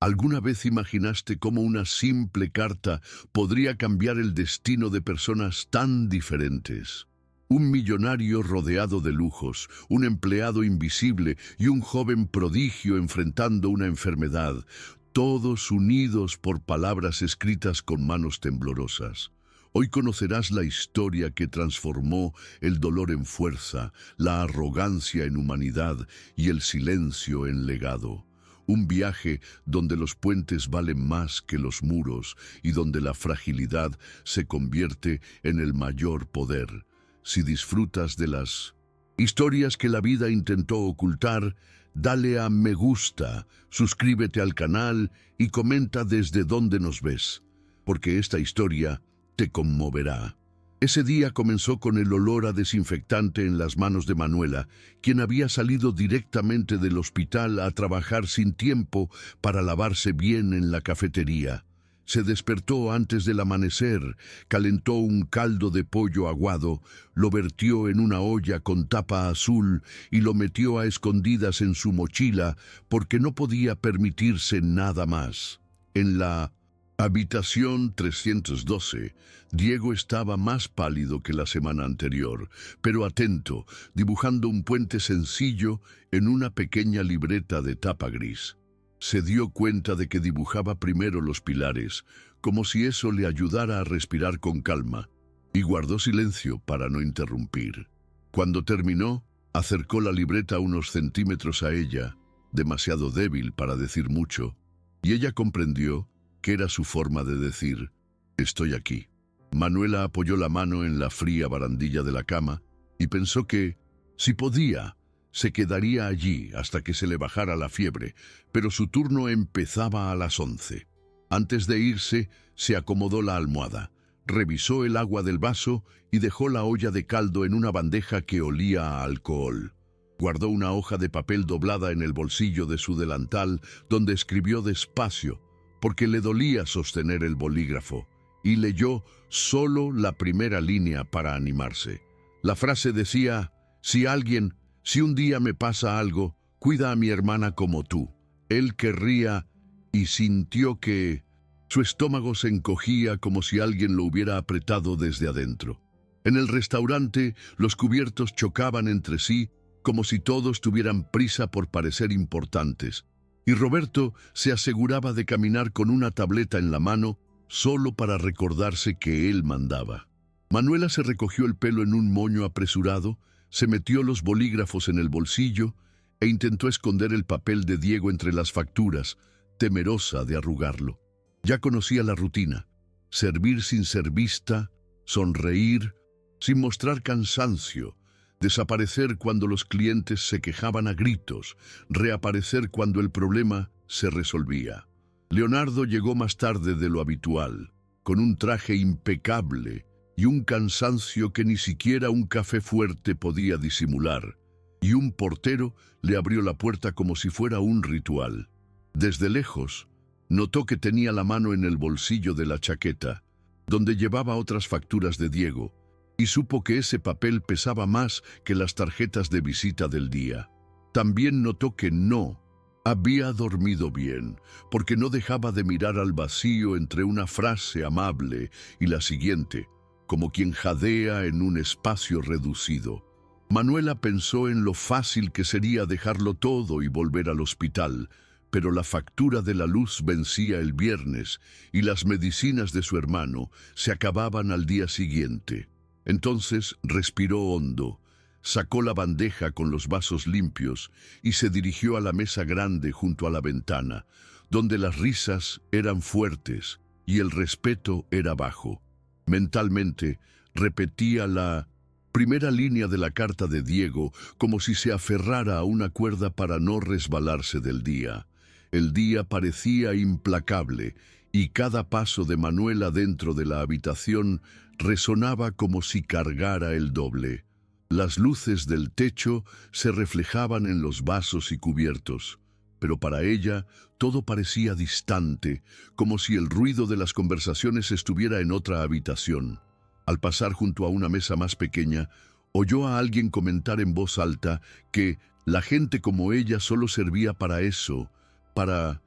¿Alguna vez imaginaste cómo una simple carta podría cambiar el destino de personas tan diferentes? Un millonario rodeado de lujos, un empleado invisible y un joven prodigio enfrentando una enfermedad, todos unidos por palabras escritas con manos temblorosas. Hoy conocerás la historia que transformó el dolor en fuerza, la arrogancia en humanidad y el silencio en legado. Un viaje donde los puentes valen más que los muros y donde la fragilidad se convierte en el mayor poder. Si disfrutas de las historias que la vida intentó ocultar, dale a me gusta, suscríbete al canal y comenta desde dónde nos ves, porque esta historia te conmoverá. Ese día comenzó con el olor a desinfectante en las manos de Manuela, quien había salido directamente del hospital a trabajar sin tiempo para lavarse bien en la cafetería. Se despertó antes del amanecer, calentó un caldo de pollo aguado, lo vertió en una olla con tapa azul y lo metió a escondidas en su mochila porque no podía permitirse nada más. En la habitación 312, Diego estaba más pálido que la semana anterior, pero atento, dibujando un puente sencillo en una pequeña libreta de tapa gris. Se dio cuenta de que dibujaba primero los pilares, como si eso le ayudara a respirar con calma, y guardó silencio para no interrumpir. Cuando terminó, acercó la libreta unos centímetros a ella, demasiado débil para decir mucho, y ella comprendió que era su forma de decir, «Estoy aquí». Manuela apoyó la mano en la fría barandilla de la cama y pensó que, si podía, se quedaría allí hasta que se le bajara la fiebre, pero su turno empezaba a las 11. Antes de irse, se acomodó la almohada, revisó el agua del vaso y dejó la olla de caldo en una bandeja que olía a alcohol. Guardó una hoja de papel doblada en el bolsillo de su delantal, donde escribió despacio, porque le dolía sostener el bolígrafo, y leyó solo la primera línea para animarse. La frase decía, si un día me pasa algo, cuida a mi hermana como tú. Él querría y sintió que su estómago se encogía como si alguien lo hubiera apretado desde adentro. En el restaurante, los cubiertos chocaban entre sí como si todos tuvieran prisa por parecer importantes, y Roberto se aseguraba de caminar con una tableta en la mano solo para recordarse que él mandaba. Manuela se recogió el pelo en un moño apresurado, se metió los bolígrafos en el bolsillo e intentó esconder el papel de Diego entre las facturas, temerosa de arrugarlo. Ya conocía la rutina: servir sin ser vista, sonreír sin mostrar cansancio, desaparecer cuando los clientes se quejaban a gritos, reaparecer cuando el problema se resolvía. Leonardo llegó más tarde de lo habitual, con un traje impecable y un cansancio que ni siquiera un café fuerte podía disimular, y un portero le abrió la puerta como si fuera un ritual. Desde lejos, notó que tenía la mano en el bolsillo de la chaqueta, donde llevaba otras facturas de Diego, y supo que ese papel pesaba más que las tarjetas de visita del día. También notó que no había dormido bien, porque no dejaba de mirar al vacío entre una frase amable y la siguiente, como quien jadea en un espacio reducido. Manuela pensó en lo fácil que sería dejarlo todo y volver al hospital, pero la factura de la luz vencía el viernes y las medicinas de su hermano se acababan al día siguiente. Entonces respiró hondo, sacó la bandeja con los vasos limpios y se dirigió a la mesa grande junto a la ventana, donde las risas eran fuertes y el respeto era bajo. Mentalmente repetía la primera línea de la carta de Diego como si se aferrara a una cuerda para no resbalarse del día. El día parecía implacable y cada paso de Manuela dentro de la habitación resonaba como si cargara el doble. Las luces del techo se reflejaban en los vasos y cubiertos, pero para ella todo parecía distante, como si el ruido de las conversaciones estuviera en otra habitación. Al pasar junto a una mesa más pequeña, oyó a alguien comentar en voz alta que la gente como ella solo servía para eso, para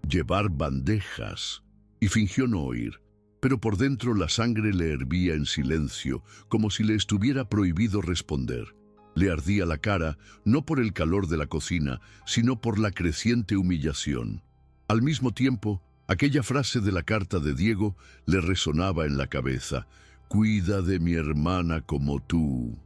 llevar bandejas, y fingió no oír. Pero por dentro la sangre le hervía en silencio, como si le estuviera prohibido responder. Le ardía la cara, no por el calor de la cocina, sino por la creciente humillación. Al mismo tiempo, aquella frase de la carta de Diego le resonaba en la cabeza: «Cuida de mi hermana como tú».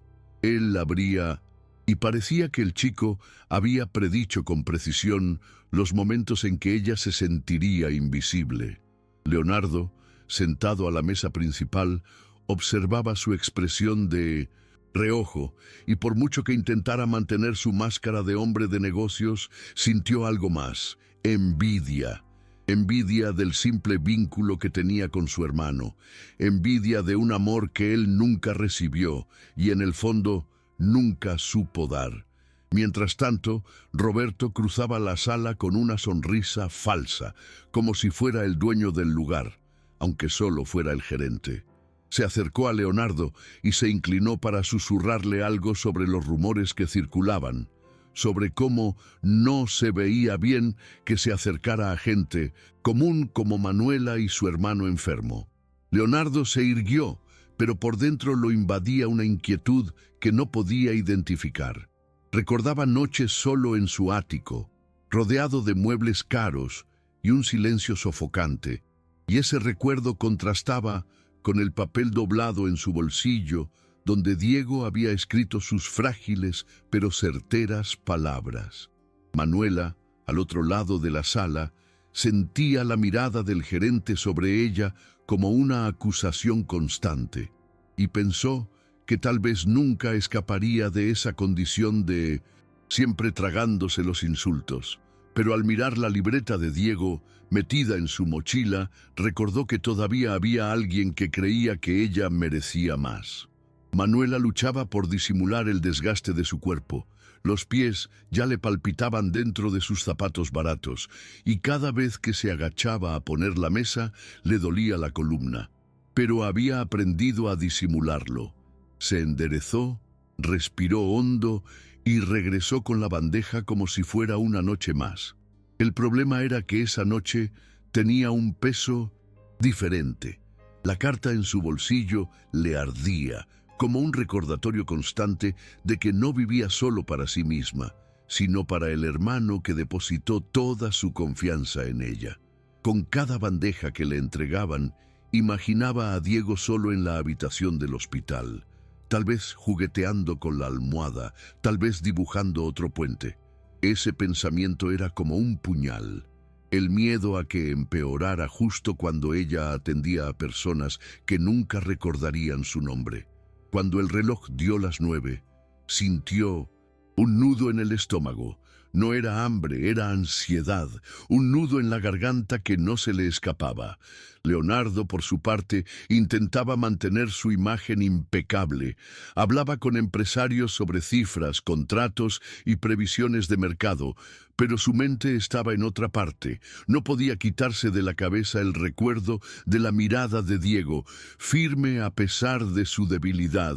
Él la abría y parecía que el chico había predicho con precisión los momentos en que ella se sentiría invisible. Leonardo, sentado a la mesa principal, observaba su expresión de reojo, y por mucho que intentara mantener su máscara de hombre de negocios, sintió algo más: envidia. Envidia del simple vínculo que tenía con su hermano, envidia de un amor que él nunca recibió y en el fondo nunca supo dar. Mientras tanto, Roberto cruzaba la sala con una sonrisa falsa, como si fuera el dueño del lugar, aunque solo fuera el gerente. Se acercó a Leonardo y se inclinó para susurrarle algo sobre los rumores que circulaban, sobre cómo no se veía bien que se acercara a gente común como Manuela y su hermano enfermo. Leonardo se irguió, pero por dentro lo invadía una inquietud que no podía identificar. Recordaba noches solo en su ático, rodeado de muebles caros y un silencio sofocante, y ese recuerdo contrastaba con el papel doblado en su bolsillo, donde Diego había escrito sus frágiles pero certeras palabras. Manuela, al otro lado de la sala, sentía la mirada del gerente sobre ella como una acusación constante, y pensó que tal vez nunca escaparía de esa condición de siempre tragándose los insultos. Pero al mirar la libreta de Diego, metida en su mochila, recordó que todavía había alguien que creía que ella merecía más. Manuela luchaba por disimular el desgaste de su cuerpo. Los pies ya le palpitaban dentro de sus zapatos baratos, y cada vez que se agachaba a poner la mesa, le dolía la columna. Pero había aprendido a disimularlo. Se enderezó, respiró hondo y regresó con la bandeja como si fuera una noche más. El problema era que esa noche tenía un peso diferente. La carta en su bolsillo le ardía, como un recordatorio constante de que no vivía solo para sí misma, sino para el hermano que depositó toda su confianza en ella. Con cada bandeja que le entregaban, imaginaba a Diego solo en la habitación del hospital, tal vez jugueteando con la almohada, tal vez dibujando otro puente. Ese pensamiento era como un puñal, el miedo a que empeorara justo cuando ella atendía a personas que nunca recordarían su nombre. Cuando el reloj dio las 9, sintió un nudo en el estómago. No era hambre, era ansiedad, un nudo en la garganta que no se le escapaba. Leonardo, por su parte, intentaba mantener su imagen impecable. Hablaba con empresarios sobre cifras, contratos y previsiones de mercado, pero su mente estaba en otra parte. No podía quitarse de la cabeza el recuerdo de la mirada de Diego, firme a pesar de su debilidad,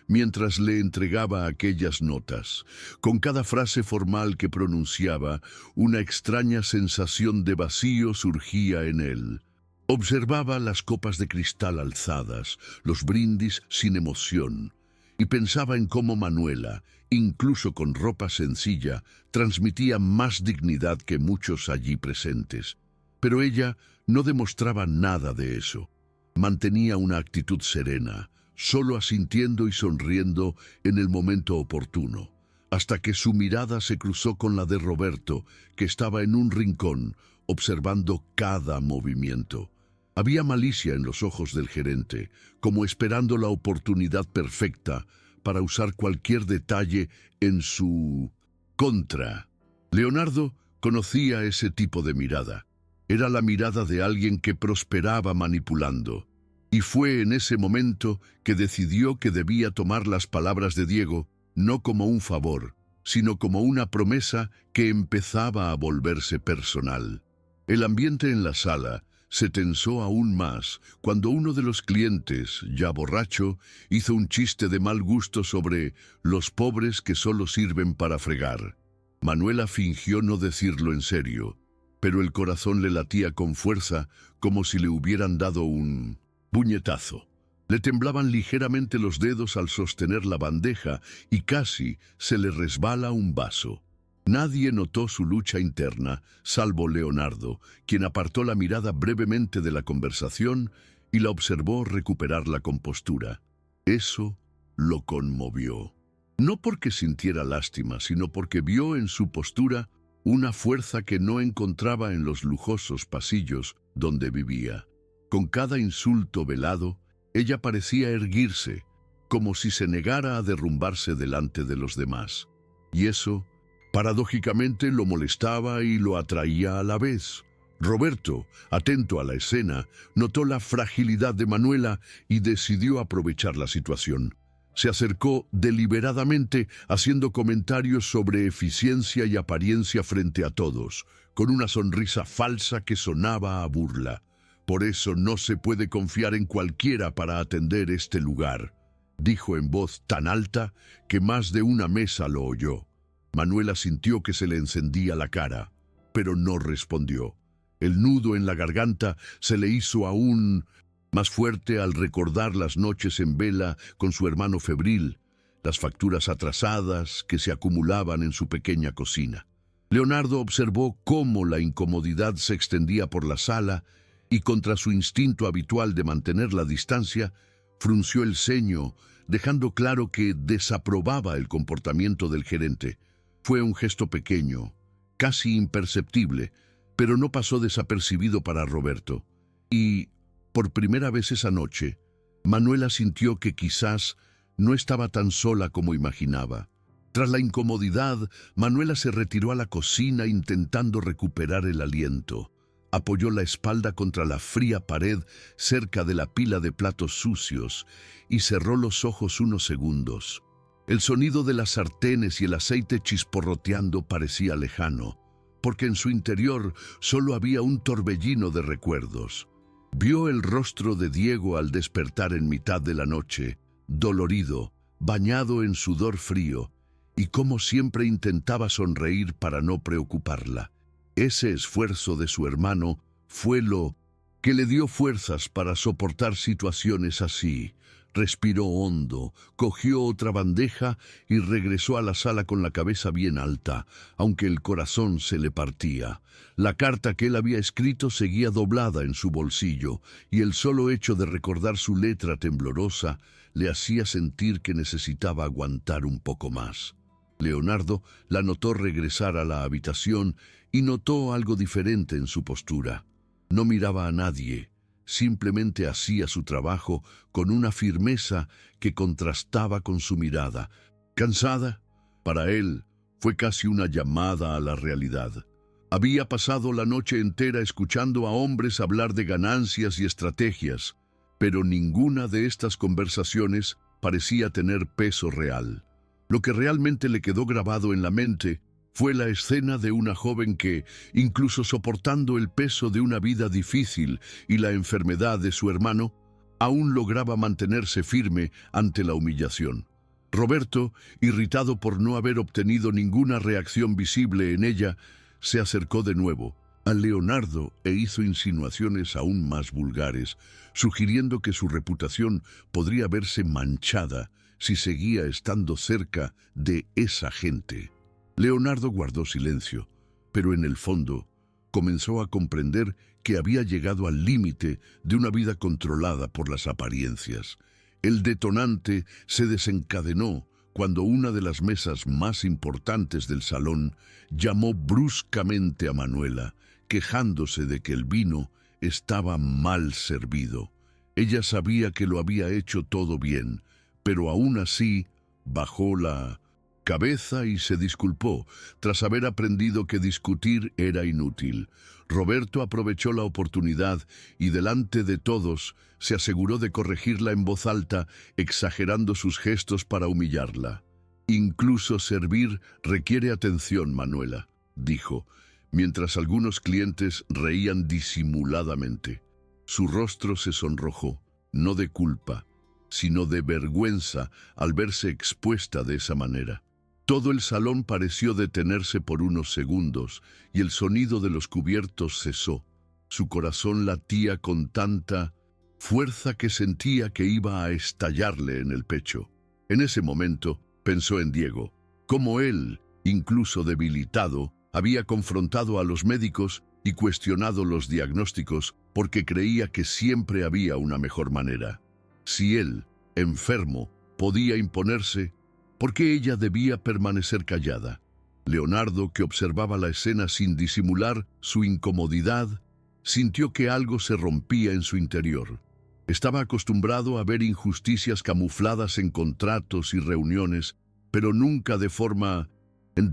mientras le entregaba aquellas notas. Con cada frase formal que pronunciaba, una extraña sensación de vacío surgía en él. Observaba las copas de cristal alzadas, los brindis sin emoción, y pensaba en cómo Manuela, incluso con ropa sencilla, transmitía más dignidad que muchos allí presentes. Pero ella no demostraba nada de eso. Mantenía una actitud serena, solo asintiendo y sonriendo en el momento oportuno, hasta que su mirada se cruzó con la de Roberto, que estaba en un rincón, observando cada movimiento. Había malicia en los ojos del gerente, como esperando la oportunidad perfecta para usar cualquier detalle en su contra. Leonardo conocía ese tipo de mirada. Era la mirada de alguien que prosperaba manipulando. Y fue en ese momento que decidió que debía tomar las palabras de Diego no como un favor, sino como una promesa que empezaba a volverse personal. El ambiente en la sala se tensó aún más cuando uno de los clientes, ya borracho, hizo un chiste de mal gusto sobre los pobres que solo sirven para fregar. Manuela fingió no decirlo en serio, pero el corazón le latía con fuerza como si le hubieran dado un puñetazo. Le temblaban ligeramente los dedos al sostener la bandeja y casi se le resbala un vaso. Nadie notó su lucha interna, salvo Leonardo, quien apartó la mirada brevemente de la conversación y la observó recuperar la compostura. Eso lo conmovió. No porque sintiera lástima, sino porque vio en su postura una fuerza que no encontraba en los lujosos pasillos donde vivía. Con cada insulto velado, ella parecía erguirse, como si se negara a derrumbarse delante de los demás. Y eso, paradójicamente, lo molestaba y lo atraía a la vez. Roberto, atento a la escena, notó la fragilidad de Manuela y decidió aprovechar la situación. Se acercó deliberadamente haciendo comentarios sobre eficiencia y apariencia frente a todos, con una sonrisa falsa que sonaba a burla. «Por eso no se puede confiar en cualquiera para atender este lugar», dijo en voz tan alta que más de una mesa lo oyó. Manuela sintió que se le encendía la cara, pero no respondió. El nudo en la garganta se le hizo aún más fuerte al recordar las noches en vela con su hermano febril, las facturas atrasadas que se acumulaban en su pequeña cocina. Leonardo observó cómo la incomodidad se extendía por la sala y, contra su instinto habitual de mantener la distancia, frunció el ceño, dejando claro que desaprobaba el comportamiento del gerente. Fue un gesto pequeño, casi imperceptible, pero no pasó desapercibido para Roberto. Y, por primera vez esa noche, Manuela sintió que quizás no estaba tan sola como imaginaba. Tras la incomodidad, Manuela se retiró a la cocina intentando recuperar el aliento. Apoyó la espalda contra la fría pared cerca de la pila de platos sucios y cerró los ojos unos segundos. El sonido de las sartenes y el aceite chisporroteando parecía lejano, porque en su interior solo había un torbellino de recuerdos. Vio el rostro de Diego al despertar en mitad de la noche, dolorido, bañado en sudor frío, y como siempre intentaba sonreír para no preocuparla. Ese esfuerzo de su hermano fue lo que le dio fuerzas para soportar situaciones así. Respiró hondo, cogió otra bandeja y regresó a la sala con la cabeza bien alta, aunque el corazón se le partía. La carta que él había escrito seguía doblada en su bolsillo, y el solo hecho de recordar su letra temblorosa le hacía sentir que necesitaba aguantar un poco más. Leonardo la notó regresar a la habitación y notó algo diferente en su postura. No miraba a nadie. Simplemente hacía su trabajo con una firmeza que contrastaba con su mirada. ¿Cansada? Para él fue casi una llamada a la realidad. Había pasado la noche entera escuchando a hombres hablar de ganancias y estrategias, pero ninguna de estas conversaciones parecía tener peso real. Lo que realmente le quedó grabado en la mente fue la escena de una joven que, incluso soportando el peso de una vida difícil y la enfermedad de su hermano, aún lograba mantenerse firme ante la humillación. Roberto, irritado por no haber obtenido ninguna reacción visible en ella, se acercó de nuevo a Leonardo e hizo insinuaciones aún más vulgares, sugiriendo que su reputación podría verse manchada si seguía estando cerca de esa gente. Leonardo guardó silencio, pero en el fondo comenzó a comprender que había llegado al límite de una vida controlada por las apariencias. El detonante se desencadenó cuando una de las mesas más importantes del salón llamó bruscamente a Manuela, quejándose de que el vino estaba mal servido. Ella sabía que lo había hecho todo bien, pero aún así bajó la cabeza y se disculpó, tras haber aprendido que discutir era inútil. Roberto aprovechó la oportunidad y delante de todos se aseguró de corregirla en voz alta, exagerando sus gestos para humillarla. «Incluso servir requiere atención, Manuela», dijo, mientras algunos clientes reían disimuladamente. Su rostro se sonrojó, no de culpa, sino de vergüenza al verse expuesta de esa manera. Todo el salón pareció detenerse por unos segundos y el sonido de los cubiertos cesó. Su corazón latía con tanta fuerza que sentía que iba a estallarle en el pecho. En ese momento pensó en Diego, cómo él, incluso debilitado, había confrontado a los médicos y cuestionado los diagnósticos porque creía que siempre había una mejor manera. Si él, enfermo, podía imponerse, ¿por qué ella debía permanecer callada? Leonardo, que observaba la escena sin disimular su incomodidad, sintió que algo se rompía en su interior. Estaba acostumbrado a ver injusticias camufladas en contratos y reuniones, pero nunca de forma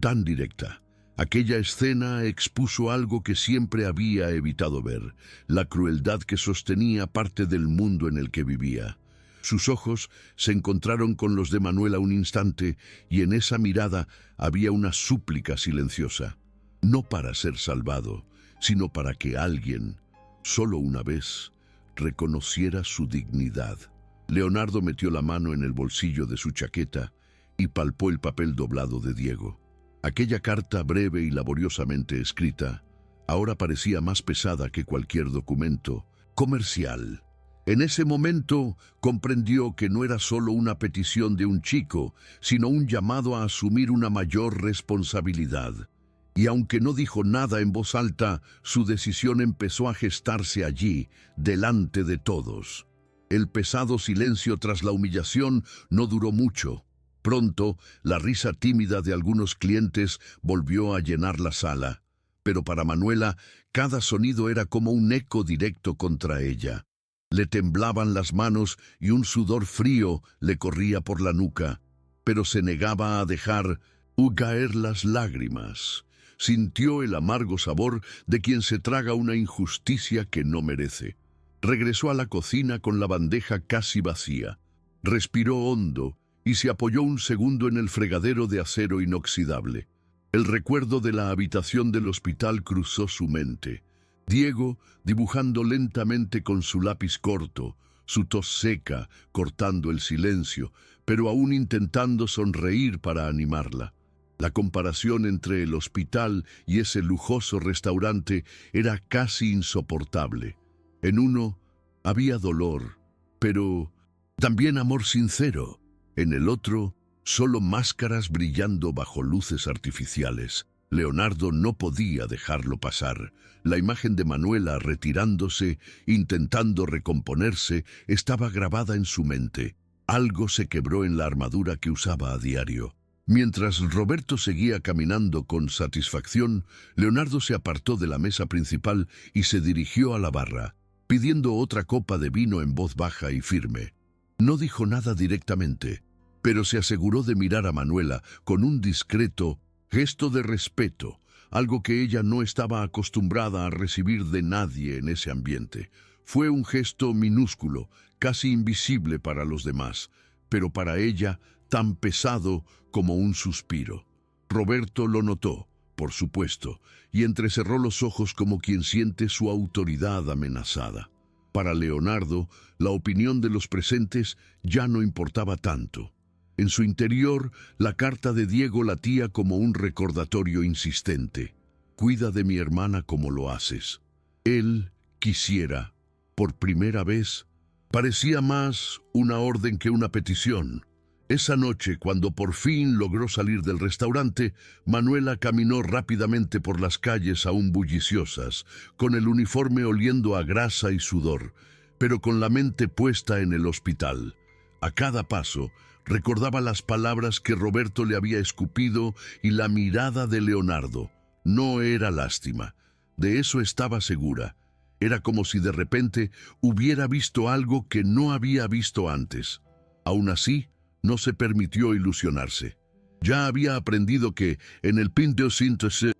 tan directa. Aquella escena expuso algo que siempre había evitado ver, la crueldad que sostenía parte del mundo en el que vivía. Sus ojos se encontraron con los de Manuela un instante y en esa mirada había una súplica silenciosa, no para ser salvado, sino para que alguien, solo una vez, reconociera su dignidad. Leonardo metió la mano en el bolsillo de su chaqueta y palpó el papel doblado de Diego. Aquella carta breve y laboriosamente escrita ahora parecía más pesada que cualquier documento comercial. En ese momento comprendió que no era solo una petición de un chico, sino un llamado a asumir una mayor responsabilidad. Y aunque no dijo nada en voz alta, su decisión empezó a gestarse allí, delante de todos. El pesado silencio tras la humillación no duró mucho. Pronto, la risa tímida de algunos clientes volvió a llenar la sala. Pero para Manuela, cada sonido era como un eco directo contra ella. Le temblaban las manos y un sudor frío le corría por la nuca, pero se negaba a dejar caer las lágrimas. Sintió el amargo sabor de quien se traga una injusticia que no merece. Regresó a la cocina con la bandeja casi vacía. Respiró hondo y se apoyó un segundo en el fregadero de acero inoxidable. El recuerdo de la habitación del hospital cruzó su mente. Diego, dibujando lentamente con su lápiz corto, su tos seca, cortando el silencio, pero aún intentando sonreír para animarla. La comparación entre el hospital y ese lujoso restaurante era casi insoportable. En uno había dolor, pero también amor sincero. En el otro, solo máscaras brillando bajo luces artificiales. Leonardo no podía dejarlo pasar. La imagen de Manuela retirándose, intentando recomponerse, estaba grabada en su mente. Algo se quebró en la armadura que usaba a diario. Mientras Roberto seguía caminando con satisfacción, Leonardo se apartó de la mesa principal y se dirigió a la barra, pidiendo otra copa de vino en voz baja y firme. No dijo nada directamente, pero se aseguró de mirar a Manuela con un discreto gesto de respeto, algo que ella no estaba acostumbrada a recibir de nadie en ese ambiente. Fue un gesto minúsculo, casi invisible para los demás, pero para ella tan pesado como un suspiro. Roberto lo notó, por supuesto, y entrecerró los ojos como quien siente su autoridad amenazada. Para Leonardo, la opinión de los presentes ya no importaba tanto. En su interior, la carta de Diego latía como un recordatorio insistente. Cuida de mi hermana como lo haces. Él quisiera, por primera vez, parecía más una orden que una petición. Esa noche, cuando por fin logró salir del restaurante, Manuela caminó rápidamente por las calles aún bulliciosas, con el uniforme oliendo a grasa y sudor, pero con la mente puesta en el hospital. A cada paso, recordaba las palabras que Roberto le había escupido y la mirada de Leonardo. No era lástima, de eso estaba segura. Era como si de repente hubiera visto algo que no había visto antes. Aún así, no se permitió ilusionarse. Ya había aprendido que, en el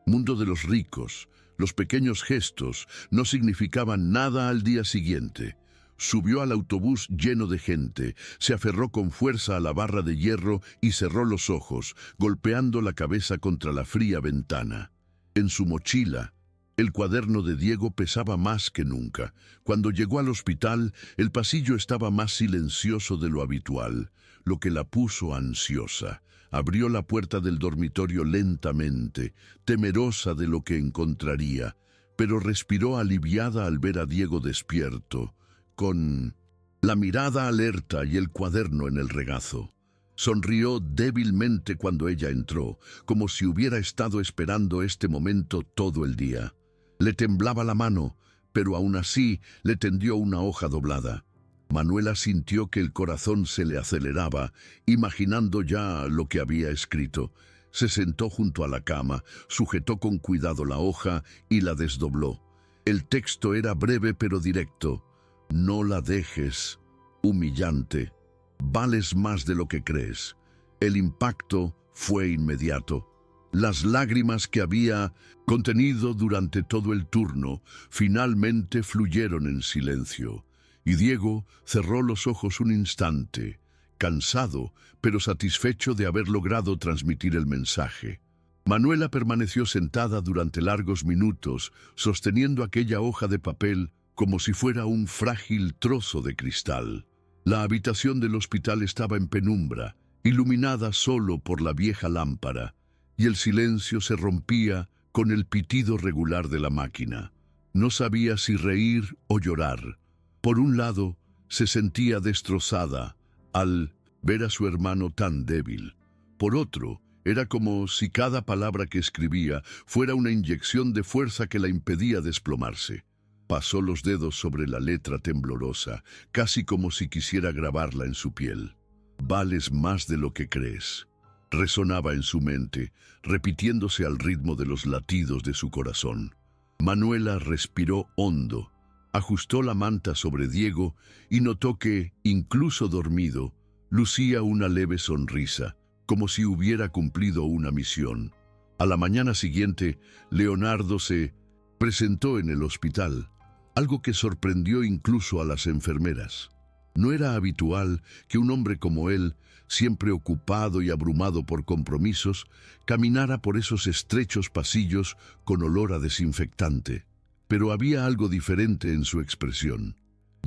mundo de los ricos, los pequeños gestos no significaban nada al día siguiente. Subió al autobús lleno de gente, se aferró con fuerza a la barra de hierro y cerró los ojos, golpeando la cabeza contra la fría ventana. En su mochila, el cuaderno de Diego pesaba más que nunca. Cuando llegó al hospital, el pasillo estaba más silencioso de lo habitual, lo que la puso ansiosa. Abrió la puerta del dormitorio lentamente, temerosa de lo que encontraría, pero respiró aliviada al ver a Diego despierto, con la mirada alerta y el cuaderno en el regazo. Sonrió débilmente cuando ella entró, como si hubiera estado esperando este momento todo el día. Le temblaba la mano, pero aún así le tendió una hoja doblada. Manuela sintió que el corazón se le aceleraba, imaginando ya lo que había escrito. Se sentó junto a la cama, sujetó con cuidado la hoja y la desdobló. El texto era breve pero directo. No la dejes, humillante. Vales más de lo que crees. El impacto fue inmediato. Las lágrimas que había contenido durante todo el turno finalmente fluyeron en silencio, y Diego cerró los ojos un instante, cansado pero satisfecho de haber logrado transmitir el mensaje. Manuela permaneció sentada durante largos minutos, sosteniendo aquella hoja de papel como si fuera un frágil trozo de cristal. La habitación del hospital estaba en penumbra, iluminada solo por la vieja lámpara, y el silencio se rompía con el pitido regular de la máquina. No sabía si reír o llorar. Por un lado, se sentía destrozada al ver a su hermano tan débil. Por otro, era como si cada palabra que escribía fuera una inyección de fuerza que la impedía desplomarse. Pasó los dedos sobre la letra temblorosa, casi como si quisiera grabarla en su piel. «Vales más de lo que crees», resonaba en su mente, repitiéndose al ritmo de los latidos de su corazón. Manuela respiró hondo, ajustó la manta sobre Diego y notó que, incluso dormido, lucía una leve sonrisa, como si hubiera cumplido una misión. A la mañana siguiente, Leonardo se presentó en el hospital, algo que sorprendió incluso a las enfermeras. No era habitual que un hombre como él, siempre ocupado y abrumado por compromisos, caminara por esos estrechos pasillos con olor a desinfectante. Pero había algo diferente en su expresión.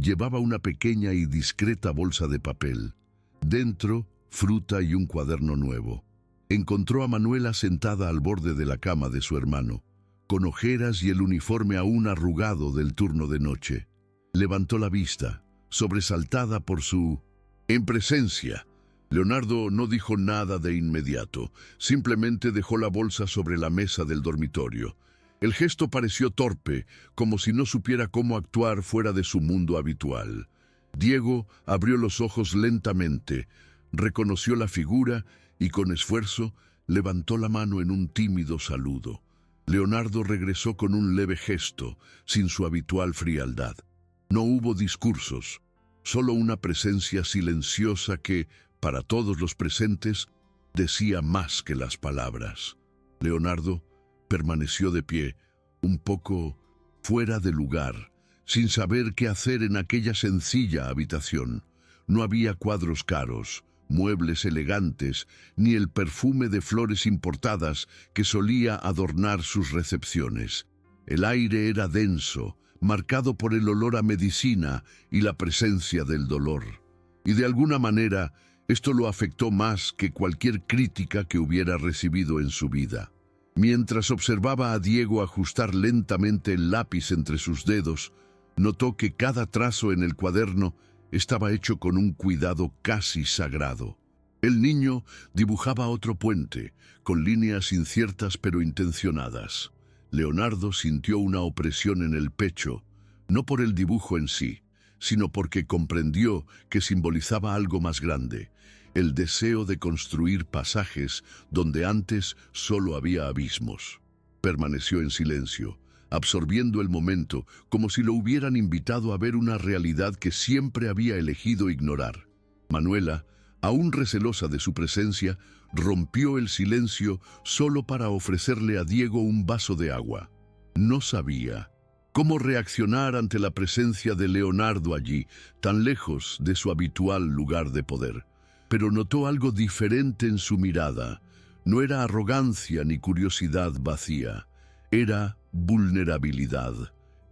Llevaba una pequeña y discreta bolsa de papel. Dentro, fruta y un cuaderno nuevo. Encontró a Manuela sentada al borde de la cama de su hermano, con ojeras y el uniforme aún arrugado del turno de noche. Levantó la vista, sobresaltada por su presencia. Leonardo no dijo nada de inmediato, simplemente dejó la bolsa sobre la mesa del dormitorio. El gesto pareció torpe, como si no supiera cómo actuar fuera de su mundo habitual. Diego abrió los ojos lentamente, reconoció la figura y con esfuerzo levantó la mano en un tímido saludo. Leonardo regresó con un leve gesto, sin su habitual frialdad. No hubo discursos, solo una presencia silenciosa que, para todos los presentes, decía más que las palabras. Leonardo permaneció de pie, un poco fuera de lugar, sin saber qué hacer en aquella sencilla habitación. No había cuadros caros, muebles elegantes, ni el perfume de flores importadas que solía adornar sus recepciones. El aire era denso, marcado por el olor a medicina y la presencia del dolor. Y de alguna manera, esto lo afectó más que cualquier crítica que hubiera recibido en su vida. Mientras observaba a Diego ajustar lentamente el lápiz entre sus dedos, notó que cada trazo en el cuaderno estaba hecho con un cuidado casi sagrado. El niño dibujaba otro puente, con líneas inciertas pero intencionadas. Leonardo sintió una opresión en el pecho, no por el dibujo en sí, sino porque comprendió que simbolizaba algo más grande, el deseo de construir pasajes donde antes solo había abismos. Permaneció en silencio, absorbiendo el momento como si lo hubieran invitado a ver una realidad que siempre había elegido ignorar. Manuela, aún recelosa de su presencia, rompió el silencio solo para ofrecerle a Diego un vaso de agua. No sabía cómo reaccionar ante la presencia de Leonardo allí, tan lejos de su habitual lugar de poder. Pero notó algo diferente en su mirada. No era arrogancia ni curiosidad vacía, era vulnerabilidad,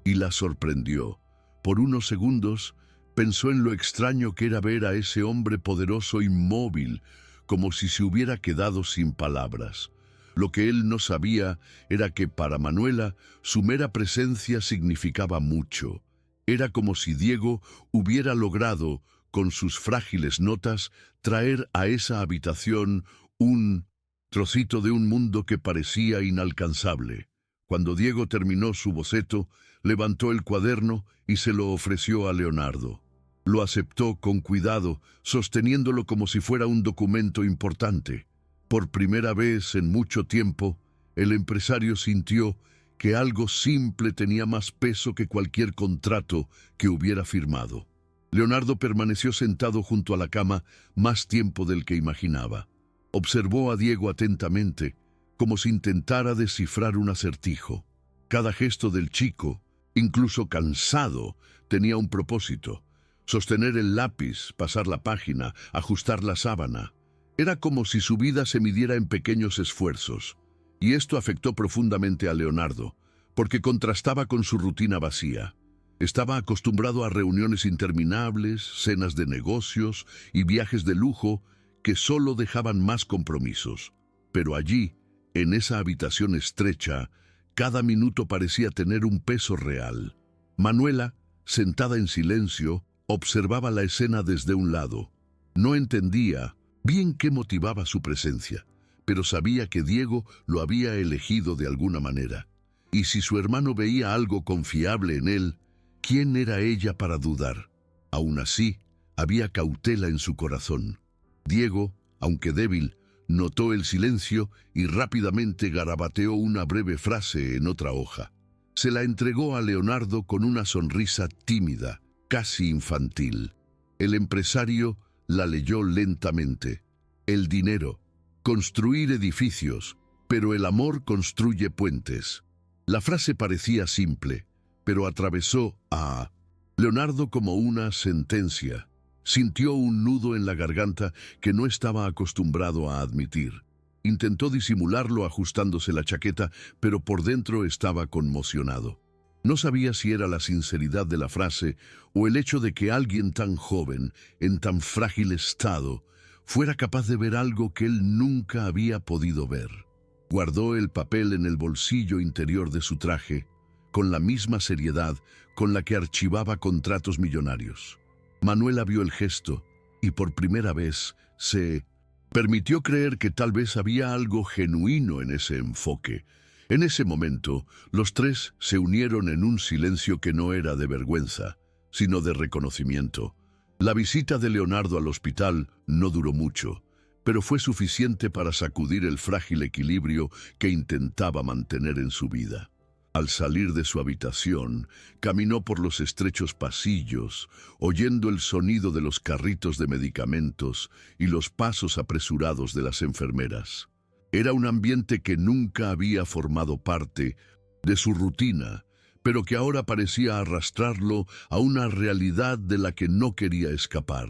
y la sorprendió. Por unos segundos pensó en lo extraño que era ver a ese hombre poderoso inmóvil, como si se hubiera quedado sin palabras. Lo que él no sabía era que para Manuela su mera presencia significaba mucho. Era como si Diego hubiera logrado, con sus frágiles notas, traer a esa habitación un trocito de un mundo que parecía inalcanzable. Cuando Diego terminó su boceto, levantó el cuaderno y se lo ofreció a Leonardo. Lo aceptó con cuidado, sosteniéndolo como si fuera un documento importante. Por primera vez en mucho tiempo, el empresario sintió que algo simple tenía más peso que cualquier contrato que hubiera firmado. Leonardo permaneció sentado junto a la cama más tiempo del que imaginaba. Observó a Diego atentamente, como si intentara descifrar un acertijo. Cada gesto del chico, incluso cansado, tenía un propósito: sostener el lápiz, pasar la página, ajustar la sábana. Era como si su vida se midiera en pequeños esfuerzos. Y esto afectó profundamente a Leonardo, porque contrastaba con su rutina vacía. Estaba acostumbrado a reuniones interminables, cenas de negocios y viajes de lujo que solo dejaban más compromisos. Pero allí, en esa habitación estrecha, cada minuto parecía tener un peso real. Manuela, sentada en silencio, observaba la escena desde un lado. No entendía bien qué motivaba su presencia, pero sabía que Diego lo había elegido de alguna manera. Y si su hermano veía algo confiable en él, ¿quién era ella para dudar? Aún así, había cautela en su corazón. Diego, aunque débil, notó el silencio y rápidamente garabateó una breve frase en otra hoja. Se la entregó a Leonardo con una sonrisa tímida, casi infantil. El empresario la leyó lentamente. El dinero, construir edificios, pero el amor construye puentes. La frase parecía simple, pero atravesó a Leonardo como una sentencia. Sintió un nudo en la garganta que no estaba acostumbrado a admitir. Intentó disimularlo ajustándose la chaqueta, pero por dentro estaba conmocionado. No sabía si era la sinceridad de la frase o el hecho de que alguien tan joven, en tan frágil estado, fuera capaz de ver algo que él nunca había podido ver. Guardó el papel en el bolsillo interior de su traje, con la misma seriedad con la que archivaba contratos millonarios. Manuela vio el gesto y por primera vez se permitió creer que tal vez había algo genuino en ese enfoque. En ese momento, los tres se unieron en un silencio que no era de vergüenza, sino de reconocimiento. La visita de Leonardo al hospital no duró mucho, pero fue suficiente para sacudir el frágil equilibrio que intentaba mantener en su vida. Al salir de su habitación, caminó por los estrechos pasillos, oyendo el sonido de los carritos de medicamentos y los pasos apresurados de las enfermeras. Era un ambiente que nunca había formado parte de su rutina, pero que ahora parecía arrastrarlo a una realidad de la que no quería escapar.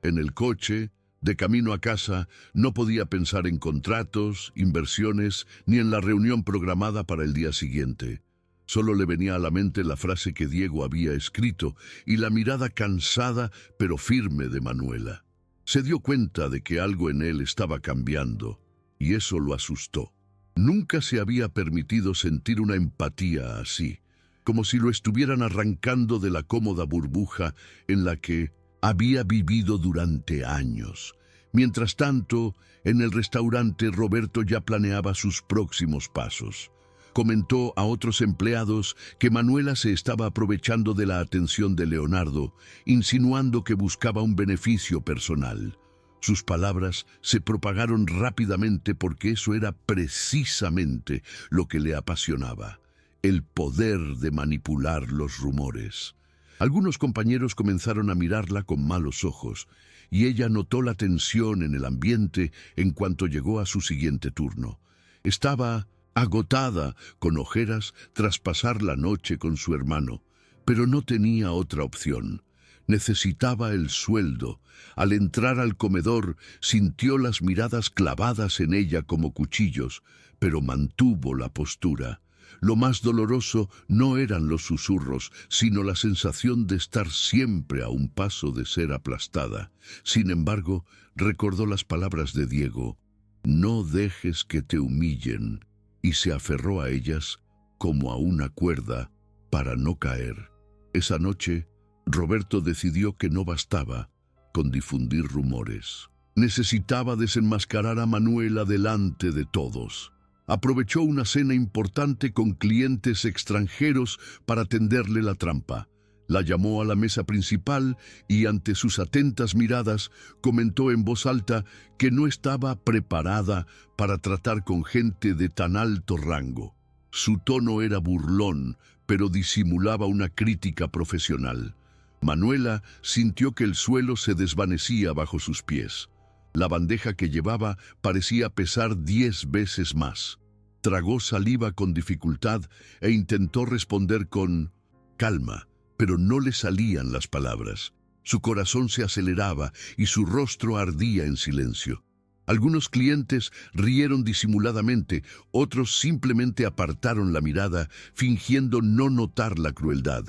En el coche, de camino a casa, no podía pensar en contratos, inversiones, ni en la reunión programada para el día siguiente. Solo le venía a la mente la frase que Diego había escrito y la mirada cansada pero firme de Manuela. Se dio cuenta de que algo en él estaba cambiando, y eso lo asustó. Nunca se había permitido sentir una empatía así, como si lo estuvieran arrancando de la cómoda burbuja en la que había vivido durante años. Mientras tanto, en el restaurante Roberto ya planeaba sus próximos pasos. Comentó a otros empleados que Manuela se estaba aprovechando de la atención de Leonardo, insinuando que buscaba un beneficio personal. Sus palabras se propagaron rápidamente porque eso era precisamente lo que le apasionaba: el poder de manipular los rumores. Algunos compañeros comenzaron a mirarla con malos ojos, y ella notó la tensión en el ambiente en cuanto llegó a su siguiente turno. Estaba agotada, con ojeras, tras pasar la noche con su hermano, pero no tenía otra opción. Necesitaba el sueldo. Al entrar al comedor, sintió las miradas clavadas en ella como cuchillos, pero mantuvo la postura. Lo más doloroso no eran los susurros, sino la sensación de estar siempre a un paso de ser aplastada. Sin embargo, recordó las palabras de Diego: «No dejes que te humillen», y se aferró a ellas como a una cuerda para no caer. Esa noche, Roberto decidió que no bastaba con difundir rumores. Necesitaba desenmascarar a Manuela delante de todos. Aprovechó una cena importante con clientes extranjeros para tenderle la trampa. La llamó a la mesa principal y, ante sus atentas miradas, comentó en voz alta que no estaba preparada para tratar con gente de tan alto rango. Su tono era burlón, pero disimulaba una crítica profesional. Manuela sintió que el suelo se desvanecía bajo sus pies. La bandeja que llevaba parecía pesar 10 veces más. Tragó saliva con dificultad e intentó responder con calma, pero no le salían las palabras. Su corazón se aceleraba y su rostro ardía en silencio. Algunos clientes rieron disimuladamente, otros simplemente apartaron la mirada, fingiendo no notar la crueldad.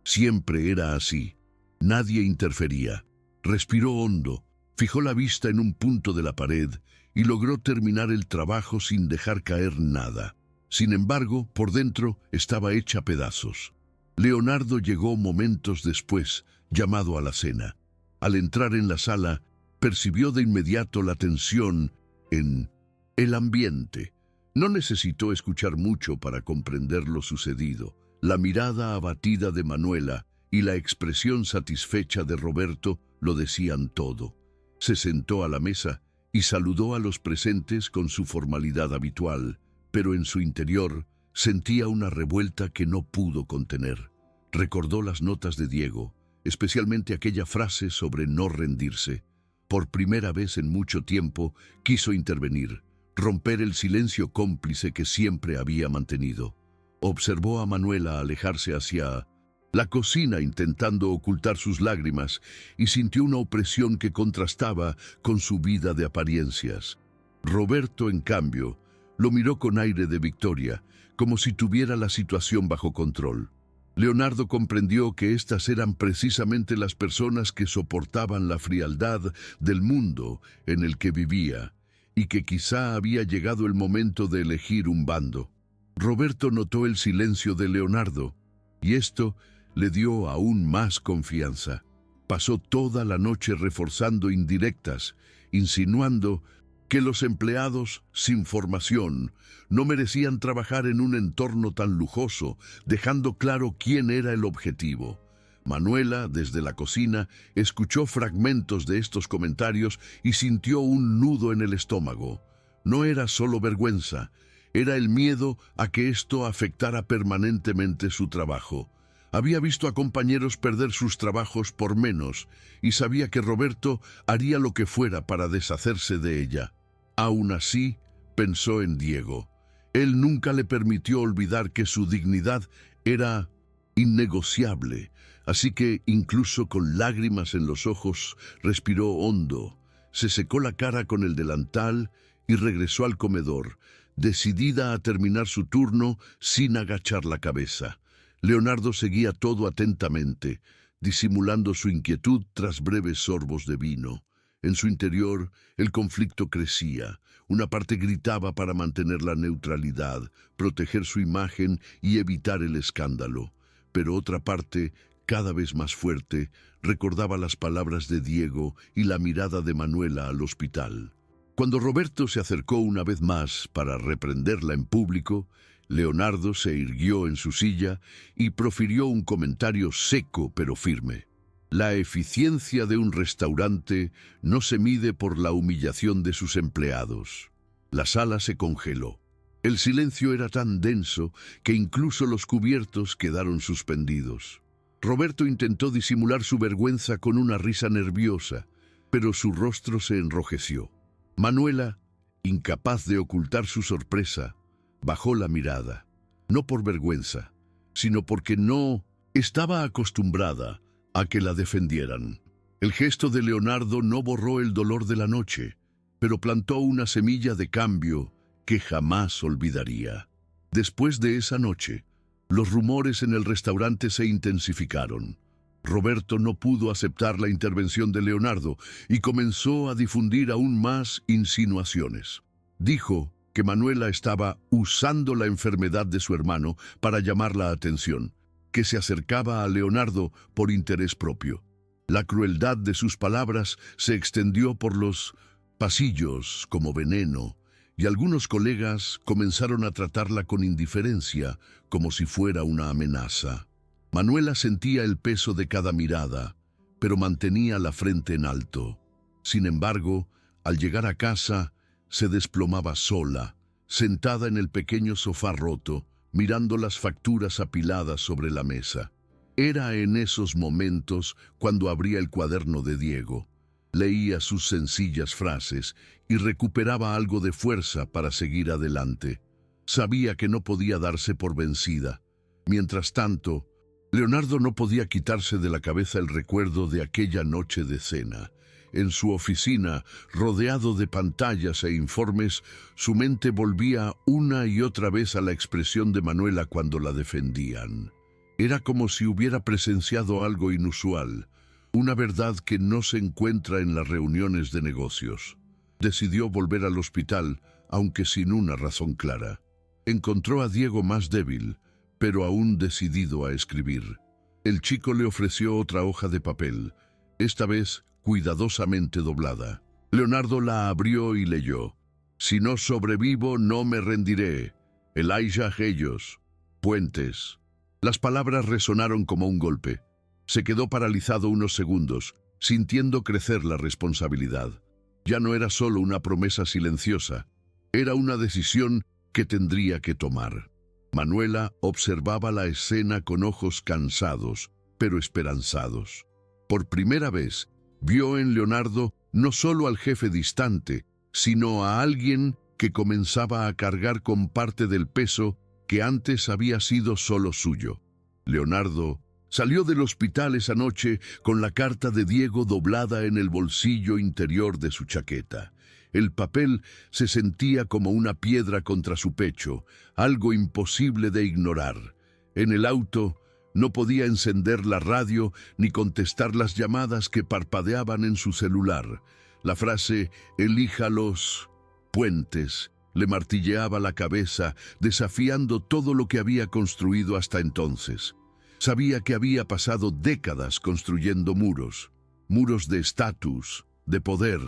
Siempre era así. Nadie interfería. Respiró hondo, fijó la vista en un punto de la pared y logró terminar el trabajo sin dejar caer nada. Sin embargo, por dentro estaba hecha pedazos. Leonardo llegó momentos después, llamado a la cena. Al entrar en la sala, percibió de inmediato la tensión en el ambiente. No necesitó escuchar mucho para comprender lo sucedido. La mirada abatida de Manuela y la expresión satisfecha de Roberto lo decían todo. Se sentó a la mesa y saludó a los presentes con su formalidad habitual, pero en su interior sentía una revuelta que no pudo contener. Recordó las notas de Diego, especialmente aquella frase sobre no rendirse. Por primera vez en mucho tiempo quiso intervenir, romper el silencio cómplice que siempre había mantenido. Observó a Manuela alejarse hacia la cocina intentando ocultar sus lágrimas y sintió una opresión que contrastaba con su vida de apariencias. Roberto, en cambio, lo miró con aire de victoria, como si tuviera la situación bajo control. Leonardo comprendió que estas eran precisamente las personas que soportaban la frialdad del mundo en el que vivía, y que quizá había llegado el momento de elegir un bando. Roberto notó el silencio de Leonardo, y esto le dio aún más confianza. Pasó toda la noche reforzando indirectas, insinuando que los empleados sin formación no merecían trabajar en un entorno tan lujoso, dejando claro quién era el objetivo. Manuela, desde la cocina, escuchó fragmentos de estos comentarios y sintió un nudo en el estómago. No era solo vergüenza, era el miedo a que esto afectara permanentemente su trabajo. Había visto a compañeros perder sus trabajos por menos y sabía que Roberto haría lo que fuera para deshacerse de ella. Aún así, pensó en Diego. Él nunca le permitió olvidar que su dignidad era innegociable, así que, incluso con lágrimas en los ojos, respiró hondo, se secó la cara con el delantal y regresó al comedor, decidida a terminar su turno sin agachar la cabeza. Leonardo seguía todo atentamente, disimulando su inquietud tras breves sorbos de vino. En su interior, el conflicto crecía. Una parte gritaba para mantener la neutralidad, proteger su imagen y evitar el escándalo. Pero otra parte, cada vez más fuerte, recordaba las palabras de Diego y la mirada de Manuela al hospital. Cuando Roberto se acercó una vez más para reprenderla en público, Leonardo se irguió en su silla y profirió un comentario seco pero firme. La eficiencia de un restaurante no se mide por la humillación de sus empleados. La sala se congeló. El silencio era tan denso que incluso los cubiertos quedaron suspendidos. Roberto intentó disimular su vergüenza con una risa nerviosa, pero su rostro se enrojeció. Manuela, incapaz de ocultar su sorpresa, bajó la mirada, no por vergüenza, sino porque no estaba acostumbrada a que la defendieran. El gesto de Leonardo no borró el dolor de la noche, pero plantó una semilla de cambio que jamás olvidaría. Después de esa noche, los rumores en el restaurante se intensificaron. Roberto no pudo aceptar la intervención de Leonardo y comenzó a difundir aún más insinuaciones. Dijo que Manuela estaba usando la enfermedad de su hermano para llamar la atención, que se acercaba a Leonardo por interés propio. La crueldad de sus palabras se extendió por los pasillos como veneno, y algunos colegas comenzaron a tratarla con indiferencia, como si fuera una amenaza. Manuela sentía el peso de cada mirada, pero mantenía la frente en alto. Sin embargo, al llegar a casa, se desplomaba sola, sentada en el pequeño sofá roto, mirando las facturas apiladas sobre la mesa. Era en esos momentos cuando abría el cuaderno de Diego. Leía sus sencillas frases y recuperaba algo de fuerza para seguir adelante. Sabía que no podía darse por vencida. Mientras tanto, Leonardo no podía quitarse de la cabeza el recuerdo de aquella noche de cena. En su oficina, rodeado de pantallas e informes, su mente volvía una y otra vez a la expresión de Manuela cuando la defendían. Era como si hubiera presenciado algo inusual, una verdad que no se encuentra en las reuniones de negocios. Decidió volver al hospital, aunque sin una razón clara. Encontró a Diego más débil, pero aún decidido a escribir. El chico le ofreció otra hoja de papel, esta vez cuidadosamente doblada. Leonardo la abrió y leyó: «Si no sobrevivo, no me rendiré. Elijah Hellos, Puentes». Las palabras resonaron como un golpe. Se quedó paralizado unos segundos, sintiendo crecer la responsabilidad. Ya no era solo una promesa silenciosa, era una decisión que tendría que tomar. Manuela observaba la escena con ojos cansados, pero esperanzados. Por primera vez, vio en Leonardo no solo al jefe distante, sino a alguien que comenzaba a cargar con parte del peso que antes había sido solo suyo. Leonardo salió del hospital esa noche con la carta de Diego doblada en el bolsillo interior de su chaqueta. El papel se sentía como una piedra contra su pecho, algo imposible de ignorar. En el auto no podía encender la radio ni contestar las llamadas que parpadeaban en su celular. La frase «Elija los puentes» le martilleaba la cabeza, desafiando todo lo que había construido hasta entonces. Sabía que había pasado décadas construyendo muros, muros de estatus, de poder,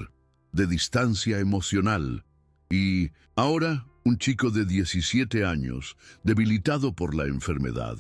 de distancia emocional. Y ahora, un chico de 17 años, debilitado por la enfermedad,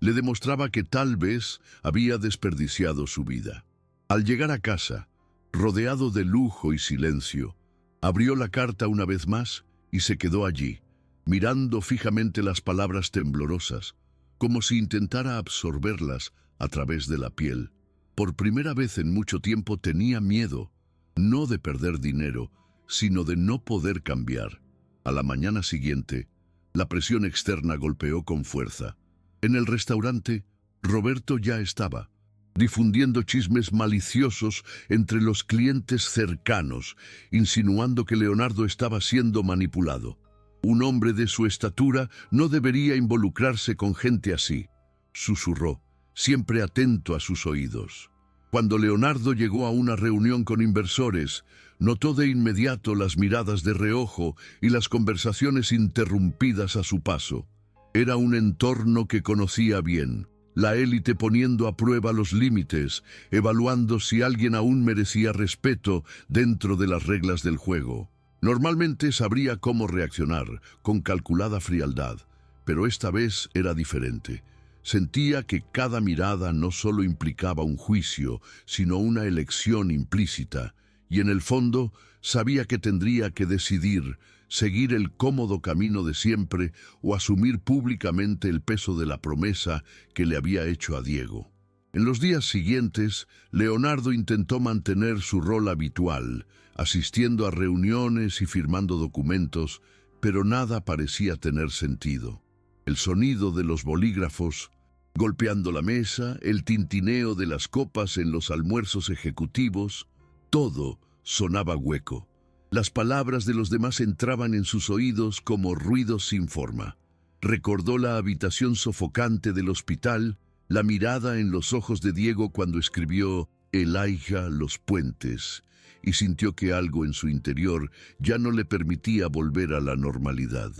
le demostraba que tal vez había desperdiciado su vida. Al llegar a casa, rodeado de lujo y silencio, abrió la carta una vez más y se quedó allí, mirando fijamente las palabras temblorosas, como si intentara absorberlas a través de la piel. Por primera vez en mucho tiempo tenía miedo, no de perder dinero, sino de no poder cambiar. A la mañana siguiente, la presión externa golpeó con fuerza. En el restaurante, Roberto ya estaba, difundiendo chismes maliciosos entre los clientes cercanos, insinuando que Leonardo estaba siendo manipulado. Un hombre de su estatura no debería involucrarse con gente así, susurró, siempre atento a sus oídos. Cuando Leonardo llegó a una reunión con inversores, notó de inmediato las miradas de reojo y las conversaciones interrumpidas a su paso. Era un entorno que conocía bien, la élite poniendo a prueba los límites, evaluando si alguien aún merecía respeto dentro de las reglas del juego. Normalmente sabría cómo reaccionar, con calculada frialdad, pero esta vez era diferente. Sentía que cada mirada no solo implicaba un juicio, sino una elección implícita, y en el fondo sabía que tendría que decidir seguir el cómodo camino de siempre o asumir públicamente el peso de la promesa que le había hecho a Diego. En los días siguientes, Leonardo intentó mantener su rol habitual, asistiendo a reuniones y firmando documentos, pero nada parecía tener sentido. El sonido de los bolígrafos golpeando la mesa, el tintineo de las copas en los almuerzos ejecutivos, todo sonaba hueco. Las palabras de los demás entraban en sus oídos como ruidos sin forma. Recordó la habitación sofocante del hospital, la mirada en los ojos de Diego cuando escribió Elijah Los Puentes, y sintió que algo en su interior ya no le permitía volver a la normalidad.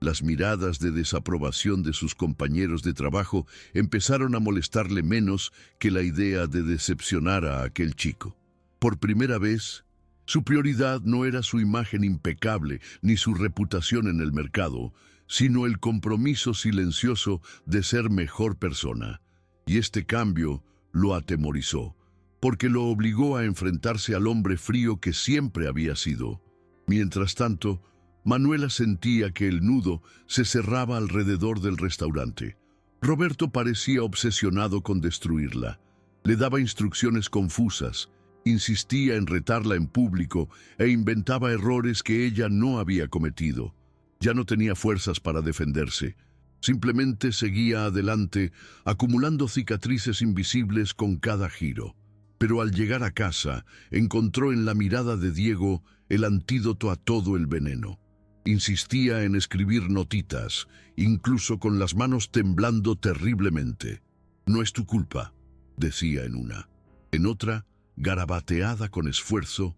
Las miradas de desaprobación de sus compañeros de trabajo empezaron a molestarle menos que la idea de decepcionar a aquel chico. Por primera vez, su prioridad no era su imagen impecable ni su reputación en el mercado, sino el compromiso silencioso de ser mejor persona. Y este cambio lo atemorizó, porque lo obligó a enfrentarse al hombre frío que siempre había sido. Mientras tanto, Manuela sentía que el nudo se cerraba alrededor del restaurante. Roberto parecía obsesionado con destruirla. Le daba instrucciones confusas, insistía en retarla en público e inventaba errores que ella no había cometido. Ya no tenía fuerzas para defenderse. Simplemente seguía adelante, acumulando cicatrices invisibles con cada giro. Pero al llegar a casa, encontró en la mirada de Diego el antídoto a todo el veneno. Insistía en escribir notitas, incluso con las manos temblando terriblemente. «No es tu culpa», decía en una. En otra, garabateada con esfuerzo,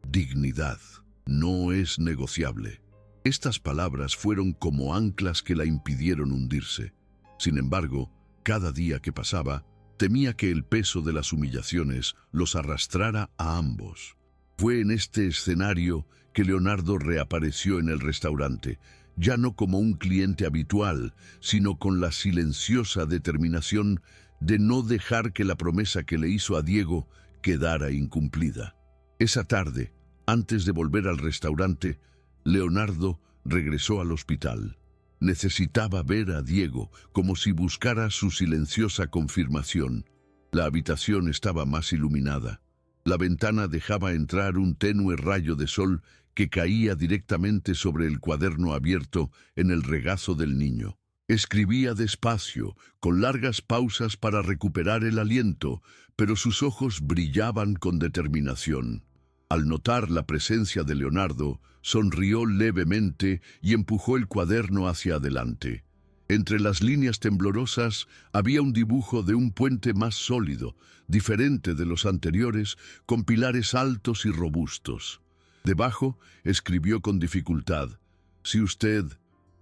«dignidad. No es negociable». Estas palabras fueron como anclas que la impidieron hundirse. Sin embargo, cada día que pasaba, temía que el peso de las humillaciones los arrastrara a ambos. Fue en este escenario que Leonardo reapareció en el restaurante, ya no como un cliente habitual, sino con la silenciosa determinación de no dejar que la promesa que le hizo a Diego quedara incumplida. Esa tarde, antes de volver al restaurante, Leonardo regresó al hospital. Necesitaba ver a Diego, como si buscara su silenciosa confirmación. La habitación estaba más iluminada. La ventana dejaba entrar un tenue rayo de sol que caía directamente sobre el cuaderno abierto en el regazo del niño. Escribía despacio, con largas pausas para recuperar el aliento, pero sus ojos brillaban con determinación. Al notar la presencia de Leonardo, sonrió levemente y empujó el cuaderno hacia adelante. Entre las líneas temblorosas había un dibujo de un puente más sólido, diferente de los anteriores, con pilares altos y robustos. Debajo escribió con dificultad: «Si usted,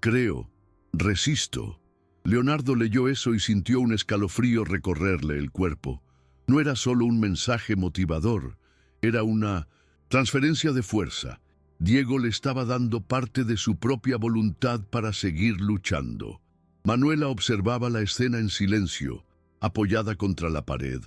creo, resisto». Leonardo leyó eso y sintió un escalofrío recorrerle el cuerpo. No era solo un mensaje motivador, era una transferencia de fuerza. Diego le estaba dando parte de su propia voluntad para seguir luchando. Manuela observaba la escena en silencio, apoyada contra la pared.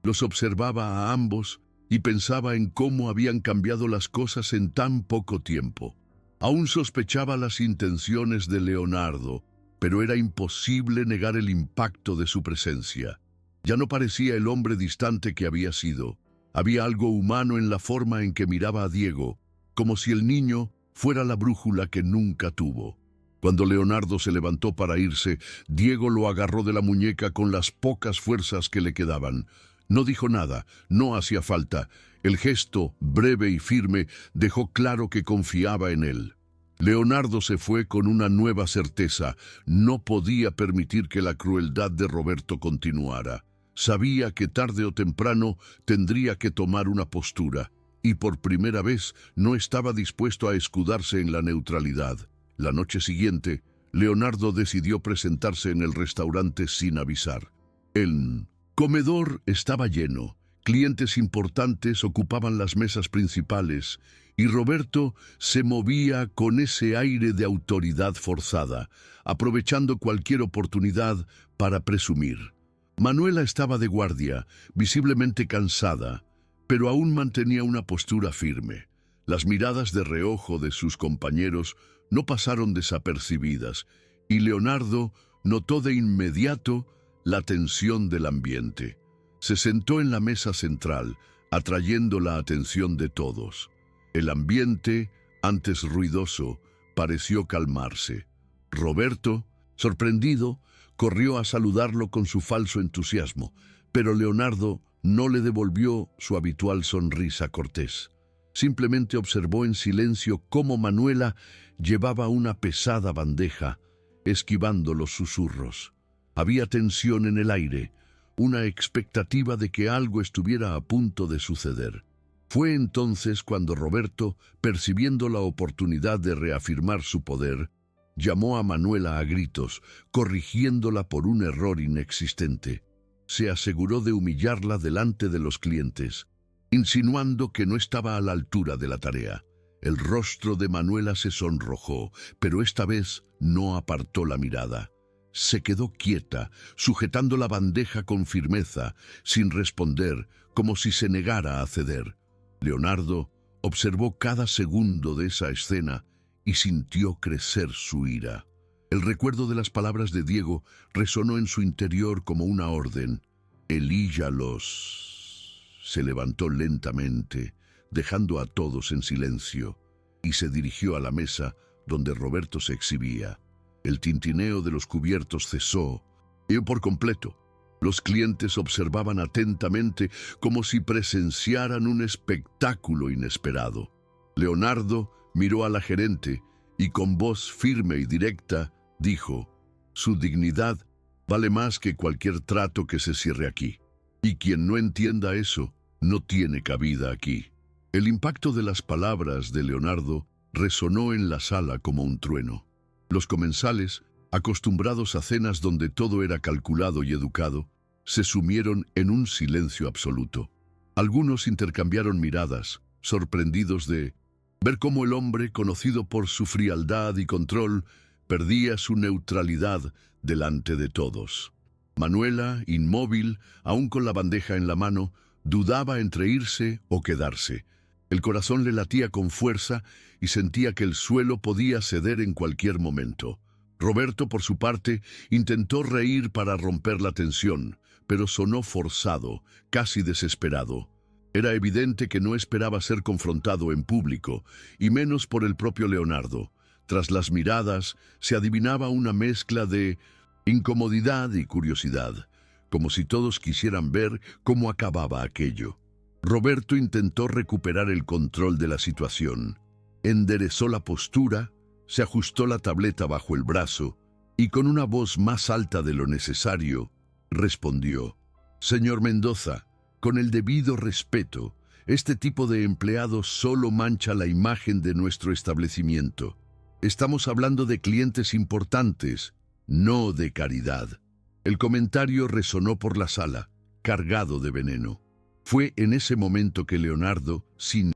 Los observaba a ambos y pensaba en cómo habían cambiado las cosas en tan poco tiempo. Aún sospechaba las intenciones de Leonardo, pero era imposible negar el impacto de su presencia. Ya no parecía el hombre distante que había sido. Había algo humano en la forma en que miraba a Diego, como si el niño fuera la brújula que nunca tuvo. Cuando Leonardo se levantó para irse, Diego lo agarró de la muñeca con las pocas fuerzas que le quedaban. No dijo nada, no hacía falta. El gesto, breve y firme, dejó claro que confiaba en él. Leonardo se fue con una nueva certeza. No podía permitir que la crueldad de Roberto continuara. Sabía que tarde o temprano tendría que tomar una postura, y por primera vez no estaba dispuesto a escudarse en la neutralidad. La noche siguiente, Leonardo decidió presentarse en el restaurante sin avisar. El comedor estaba lleno, clientes importantes ocupaban las mesas principales, y Roberto se movía con ese aire de autoridad forzada, aprovechando cualquier oportunidad para presumir. Manuela estaba de guardia, visiblemente cansada, pero aún mantenía una postura firme. Las miradas de reojo de sus compañeros no pasaron desapercibidas, y Leonardo notó de inmediato la tensión del ambiente. Se sentó en la mesa central, atrayendo la atención de todos. El ambiente, antes ruidoso, pareció calmarse. Roberto, sorprendido, corrió a saludarlo con su falso entusiasmo, pero Leonardo no le devolvió su habitual sonrisa cortés. Simplemente observó en silencio cómo Manuela llevaba una pesada bandeja esquivando los susurros. Había tensión en el aire, una expectativa de que algo estuviera a punto de suceder. Fue entonces cuando Roberto, percibiendo la oportunidad de reafirmar su poder, llamó a Manuela a gritos, corrigiéndola por un error inexistente. Se aseguró de humillarla delante de los clientes, insinuando que no estaba a la altura de la tarea. El rostro de Manuela se sonrojó, pero esta vez no apartó la mirada. Se quedó quieta, sujetando la bandeja con firmeza, sin responder, como si se negara a ceder. Leonardo observó cada segundo de esa escena y sintió crecer su ira. El recuerdo de las palabras de Diego resonó en su interior como una orden. Elíyalos. Se levantó lentamente, dejando a todos en silencio, y se dirigió a la mesa donde Roberto se exhibía. El tintineo de los cubiertos cesó, y por completo. Los clientes observaban atentamente como si presenciaran un espectáculo inesperado. Leonardo miró a la gerente y con voz firme y directa dijo: «Su dignidad vale más que cualquier trato que se cierre aquí. Y quien no entienda eso, no tiene cabida aquí». El impacto de las palabras de Leonardo resonó en la sala como un trueno. Los comensales, acostumbrados a cenas donde todo era calculado y educado, se sumieron en un silencio absoluto. Algunos intercambiaron miradas, sorprendidos de ver cómo el hombre, conocido por su frialdad y control, perdía su neutralidad delante de todos. Manuela, inmóvil, aún con la bandeja en la mano, dudaba entre irse o quedarse. El corazón le latía con fuerza y sentía que el suelo podía ceder en cualquier momento. Roberto, por su parte, intentó reír para romper la tensión, pero sonó forzado, casi desesperado. Era evidente que no esperaba ser confrontado en público, y menos por el propio Leonardo. Tras las miradas se adivinaba una mezcla de incomodidad y curiosidad, como si todos quisieran ver cómo acababa aquello. Roberto intentó recuperar el control de la situación. Enderezó la postura, se ajustó la tableta bajo el brazo y con una voz más alta de lo necesario, respondió: «Señor Mendoza, con el debido respeto, este tipo de empleado solo mancha la imagen de nuestro establecimiento. Estamos hablando de clientes importantes, no de caridad». El comentario resonó por la sala, cargado de veneno. Fue en ese momento que Leonardo, sin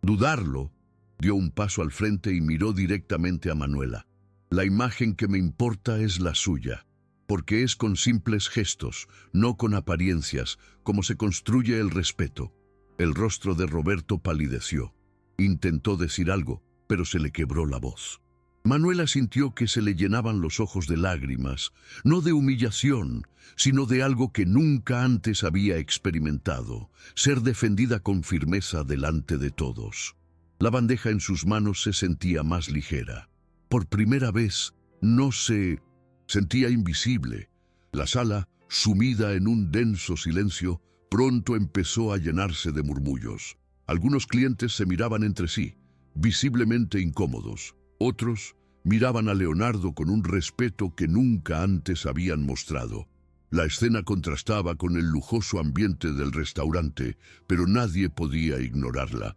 dudarlo, dio un paso al frente y miró directamente a Manuela. «La imagen que me importa es la suya, porque es con simples gestos, no con apariencias, como se construye el respeto». El rostro de Roberto palideció. Intentó decir algo, pero se le quebró la voz. Manuela sintió que se le llenaban los ojos de lágrimas, no de humillación, sino de algo que nunca antes había experimentado: ser defendida con firmeza delante de todos. La bandeja en sus manos se sentía más ligera. Por primera vez, no se sentía invisible. La sala, sumida en un denso silencio, pronto empezó a llenarse de murmullos. Algunos clientes se miraban entre sí, visiblemente incómodos. Otros miraban a Leonardo con un respeto que nunca antes habían mostrado. La escena contrastaba con el lujoso ambiente del restaurante, pero nadie podía ignorarla.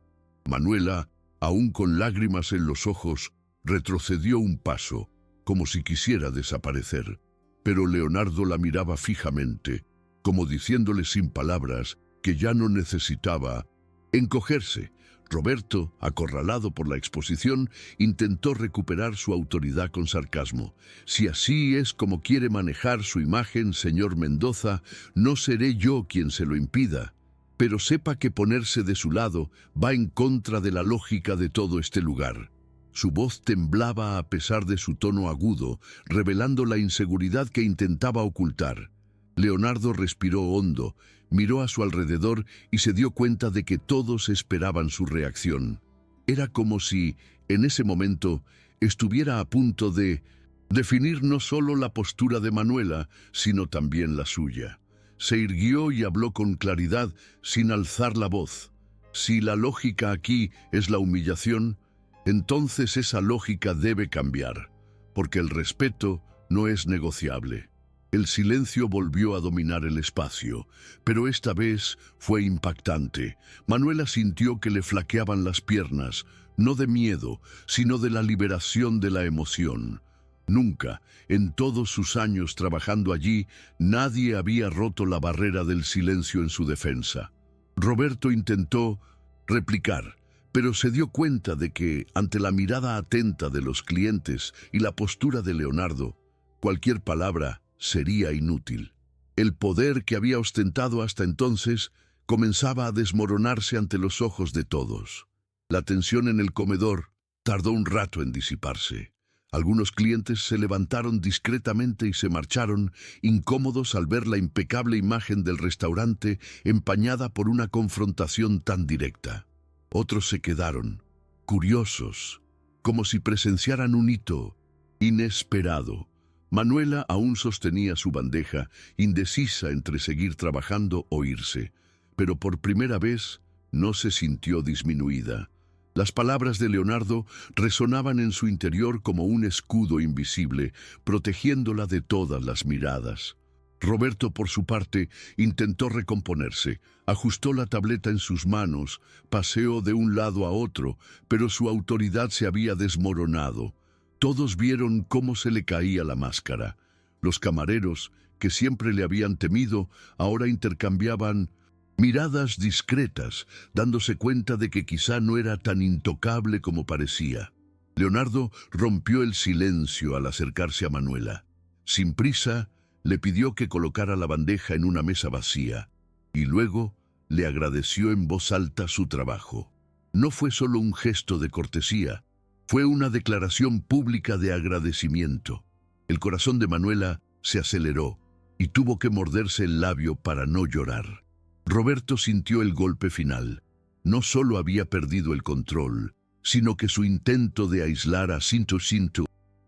Manuela, aún con lágrimas en los ojos, retrocedió un paso, como si quisiera desaparecer. Pero Leonardo la miraba fijamente, como diciéndole sin palabras que ya no necesitaba encogerse. Roberto, acorralado por la exposición, intentó recuperar su autoridad con sarcasmo. «Si así es como quiere manejar su imagen, señor Mendoza, no seré yo quien se lo impida. Pero sepa que ponerse de su lado va en contra de la lógica de todo este lugar». Su voz temblaba a pesar de su tono agudo, revelando la inseguridad que intentaba ocultar. Leonardo respiró hondo, miró a su alrededor y se dio cuenta de que todos esperaban su reacción. Era como si, en ese momento, estuviera a punto de definir no solo la postura de Manuela, sino también la suya. Se irguió y habló con claridad, sin alzar la voz. «Si la lógica aquí es la humillación, entonces esa lógica debe cambiar, porque el respeto no es negociable. El silencio volvió a dominar el espacio, pero esta vez fue impactante. Manuela sintió que le flaqueaban las piernas, no de miedo, sino de la liberación de la emoción. Nunca, en todos sus años trabajando allí, nadie había roto la barrera del silencio en su defensa. Roberto intentó replicar, pero se dio cuenta de que, ante la mirada atenta de los clientes y la postura de Leonardo, cualquier palabra sería inútil. El poder que había ostentado hasta entonces comenzaba a desmoronarse ante los ojos de todos. La tensión en el comedor tardó un rato en disiparse. Algunos clientes se levantaron discretamente y se marcharon, incómodos al ver la impecable imagen del restaurante empañada por una confrontación tan directa. Otros se quedaron, curiosos, como si presenciaran un hito inesperado. Manuela aún sostenía su bandeja, indecisa entre seguir trabajando o irse, pero por primera vez no se sintió disminuida. Las palabras de Leonardo resonaban en su interior como un escudo invisible, protegiéndola de todas las miradas. Roberto, por su parte, intentó recomponerse, ajustó la tableta en sus manos, paseó de un lado a otro, pero su autoridad se había desmoronado. Todos vieron cómo se le caía la máscara. Los camareros, que siempre le habían temido, ahora intercambiaban miradas discretas, dándose cuenta de que quizá no era tan intocable como parecía. Leonardo rompió el silencio al acercarse a Manuela. Sin prisa, le pidió que colocara la bandeja en una mesa vacía, y luego le agradeció en voz alta su trabajo. No fue solo un gesto de cortesía, fue una declaración pública de agradecimiento. El corazón de Manuela se aceleró y tuvo que morderse el labio para no llorar. Roberto sintió el golpe final. No solo había perdido el control, sino que su intento de aislar a Cinto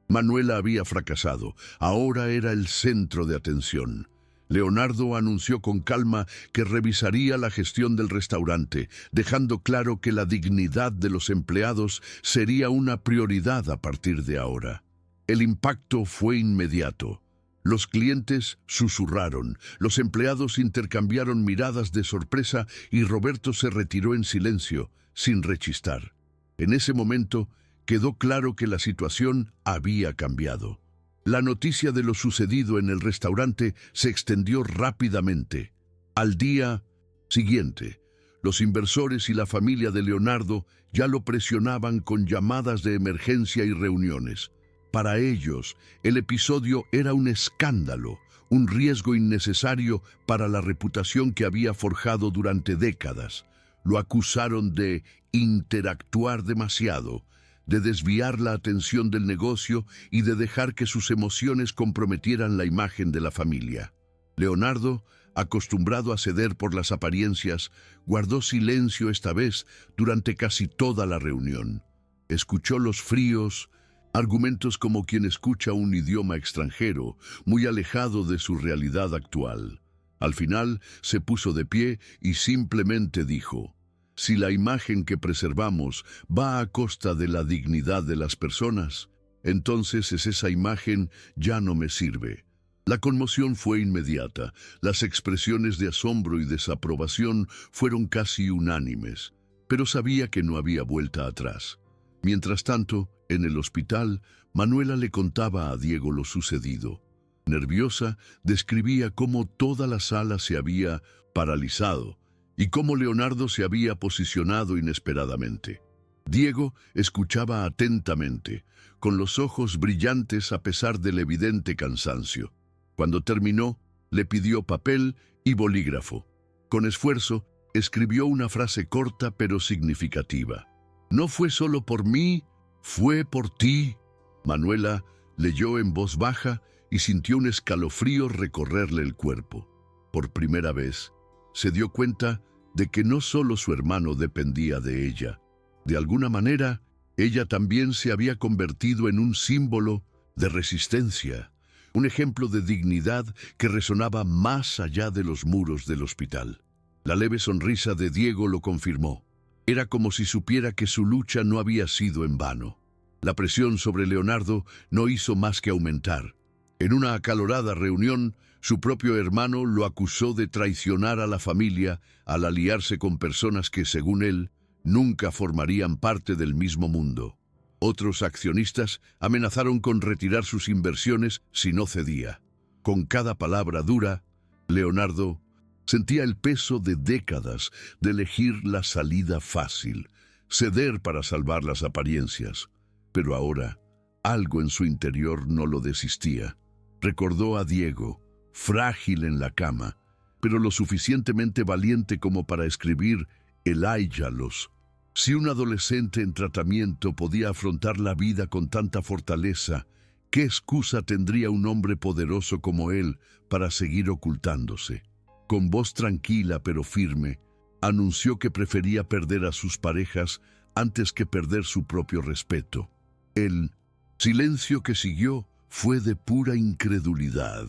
Manuela había fracasado. Ahora era el centro de atención. Leonardo anunció con calma que revisaría la gestión del restaurante, dejando claro que la dignidad de los empleados sería una prioridad a partir de ahora. El impacto fue inmediato. Los clientes susurraron, los empleados intercambiaron miradas de sorpresa y Roberto se retiró en silencio, sin rechistar. En ese momento quedó claro que la situación había cambiado. La noticia de lo sucedido en el restaurante se extendió rápidamente. Al día siguiente, los inversores y la familia de Leonardo ya lo presionaban con llamadas de emergencia y reuniones. Para ellos, el episodio era un escándalo, un riesgo innecesario para la reputación que había forjado durante décadas. Lo acusaron de interactuar demasiado, de desviar la atención del negocio y de dejar que sus emociones comprometieran la imagen de la familia. Leonardo, acostumbrado a ceder por las apariencias, guardó silencio esta vez durante casi toda la reunión. Escuchó los fríos argumentos como quien escucha un idioma extranjero, muy alejado de su realidad actual. Al final se puso de pie y simplemente dijo: si la imagen que preservamos va a costa de la dignidad de las personas, entonces esa imagen ya no me sirve. La conmoción fue inmediata. Las expresiones de asombro y desaprobación fueron casi unánimes, pero sabía que no había vuelta atrás. Mientras tanto, en el hospital, Manuela le contaba a Diego lo sucedido. Nerviosa, describía cómo toda la sala se había paralizado y cómo Leonardo se había posicionado inesperadamente. Diego escuchaba atentamente, con los ojos brillantes a pesar del evidente cansancio. Cuando terminó, le pidió papel y bolígrafo. Con esfuerzo, escribió una frase corta pero significativa. No fue solo por mí, fue por ti. Manuela leyó en voz baja y sintió un escalofrío recorrerle el cuerpo. Por primera vez, se dio cuenta de que no solo su hermano dependía de ella. De alguna manera, ella también se había convertido en un símbolo de resistencia, un ejemplo de dignidad que resonaba más allá de los muros del hospital. La leve sonrisa de Diego lo confirmó. Era como si supiera que su lucha no había sido en vano. La presión sobre Leonardo no hizo más que aumentar. En una acalorada reunión, su propio hermano lo acusó de traicionar a la familia al aliarse con personas que, según él, nunca formarían parte del mismo mundo. Otros accionistas amenazaron con retirar sus inversiones si no cedía. Con cada palabra dura, Leonardo sentía el peso de décadas de elegir la salida fácil, ceder para salvar las apariencias. Pero ahora, algo en su interior no lo desistía. Recordó a Diego, frágil en la cama, pero lo suficientemente valiente como para escribir el Áijalos. Si un adolescente en tratamiento podía afrontar la vida con tanta fortaleza, ¿qué excusa tendría un hombre poderoso como él para seguir ocultándose? Con voz tranquila pero firme, anunció que prefería perder a sus parejas antes que perder su propio respeto. El silencio que siguió fue de pura incredulidad.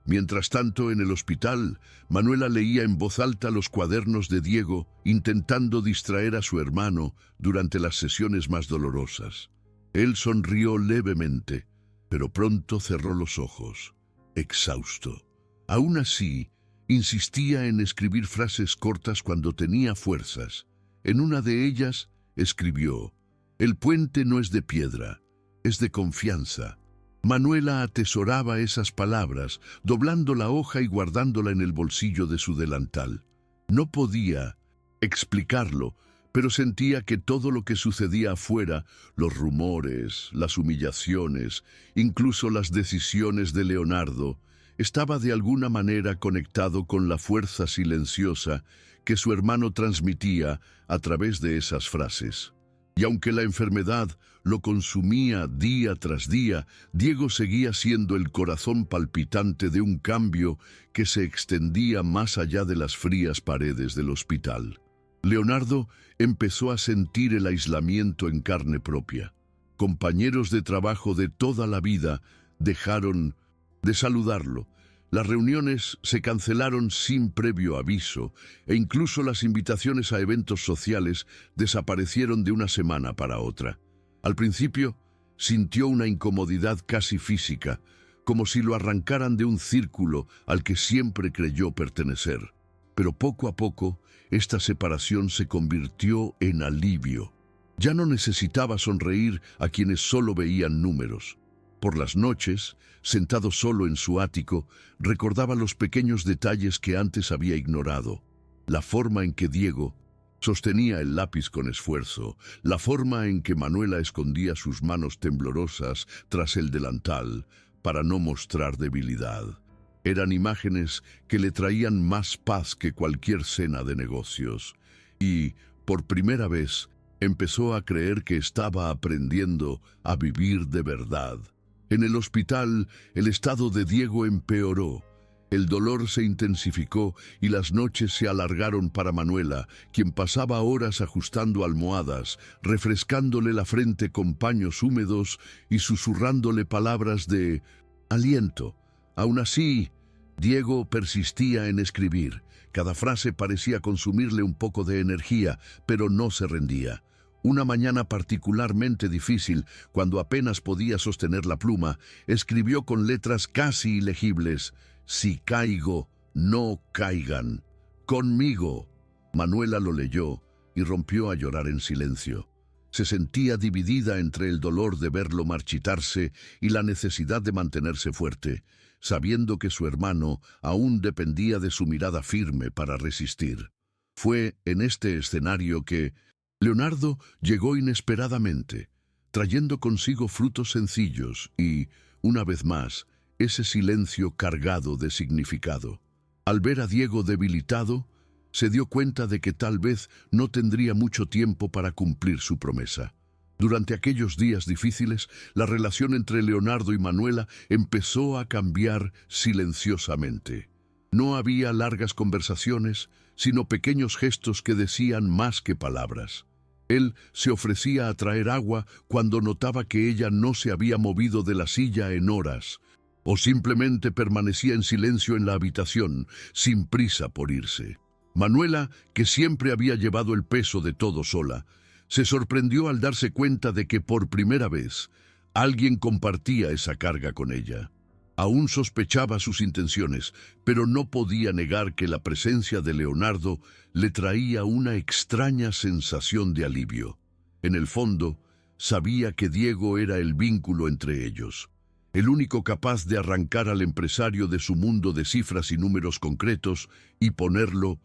Mientras tanto, en el hospital, Manuela leía en voz alta los cuadernos de Diego, intentando distraer a su hermano durante las sesiones más dolorosas. Él sonrió levemente, pero pronto cerró los ojos, exhausto. Aún así, insistía en escribir frases cortas cuando tenía fuerzas. En una de ellas, escribió: «El puente no es de piedra, es de confianza». Manuela atesoraba esas palabras, doblando la hoja y guardándola en el bolsillo de su delantal. No podía explicarlo, pero sentía que todo lo que sucedía afuera, los rumores, las humillaciones, incluso las decisiones de Leonardo, estaba de alguna manera conectado con la fuerza silenciosa que su hermano transmitía a través de esas frases. Y aunque la enfermedad lo consumía día tras día, Diego seguía siendo el corazón palpitante de un cambio que se extendía más allá de las frías paredes del hospital. Leonardo empezó a sentir el aislamiento en carne propia. Compañeros de trabajo de toda la vida dejaron de saludarlo. Las reuniones se cancelaron sin previo aviso e incluso las invitaciones a eventos sociales desaparecieron de una semana para otra. Al principio, sintió una incomodidad casi física, como si lo arrancaran de un círculo al que siempre creyó pertenecer. Pero poco a poco, esta separación se convirtió en alivio. Ya no necesitaba sonreír a quienes solo veían números. Por las noches, sentado solo en su ático, recordaba los pequeños detalles que antes había ignorado. La forma en que Diego sostenía el lápiz con esfuerzo, la forma en que Manuela escondía sus manos temblorosas tras el delantal para no mostrar debilidad. Eran imágenes que le traían más paz que cualquier cena de negocios. Y, por primera vez, empezó a creer que estaba aprendiendo a vivir de verdad. En el hospital, el estado de Diego empeoró. El dolor se intensificó y las noches se alargaron para Manuela, quien pasaba horas ajustando almohadas, refrescándole la frente con paños húmedos y susurrándole palabras de aliento. Aún así, Diego persistía en escribir. Cada frase parecía consumirle un poco de energía, pero no se rendía. Una mañana particularmente difícil, cuando apenas podía sostener la pluma, escribió con letras casi ilegibles: «Si caigo, no caigan. Conmigo». Manuela lo leyó y rompió a llorar en silencio. Se sentía dividida entre el dolor de verlo marchitarse y la necesidad de mantenerse fuerte, sabiendo que su hermano aún dependía de su mirada firme para resistir. Fue en este escenario que Leonardo llegó inesperadamente, trayendo consigo frutos sencillos y, una vez más, ese silencio cargado de significado. Al ver a Diego debilitado, se dio cuenta de que tal vez no tendría mucho tiempo para cumplir su promesa. Durante aquellos días difíciles, la relación entre Leonardo y Manuela empezó a cambiar silenciosamente. No había largas conversaciones, sino pequeños gestos que decían más que palabras. Él se ofrecía a traer agua cuando notaba que ella no se había movido de la silla en horas, o simplemente permanecía en silencio en la habitación, sin prisa por irse. Manuela, que siempre había llevado el peso de todo sola, se sorprendió al darse cuenta de que por primera vez alguien compartía esa carga con ella. Aún sospechaba sus intenciones, pero no podía negar que la presencia de Leonardo le traía una extraña sensación de alivio. En el fondo, sabía que Diego era el vínculo entre ellos, el único capaz de arrancar al empresario de su mundo de cifras y números concretos y ponerlo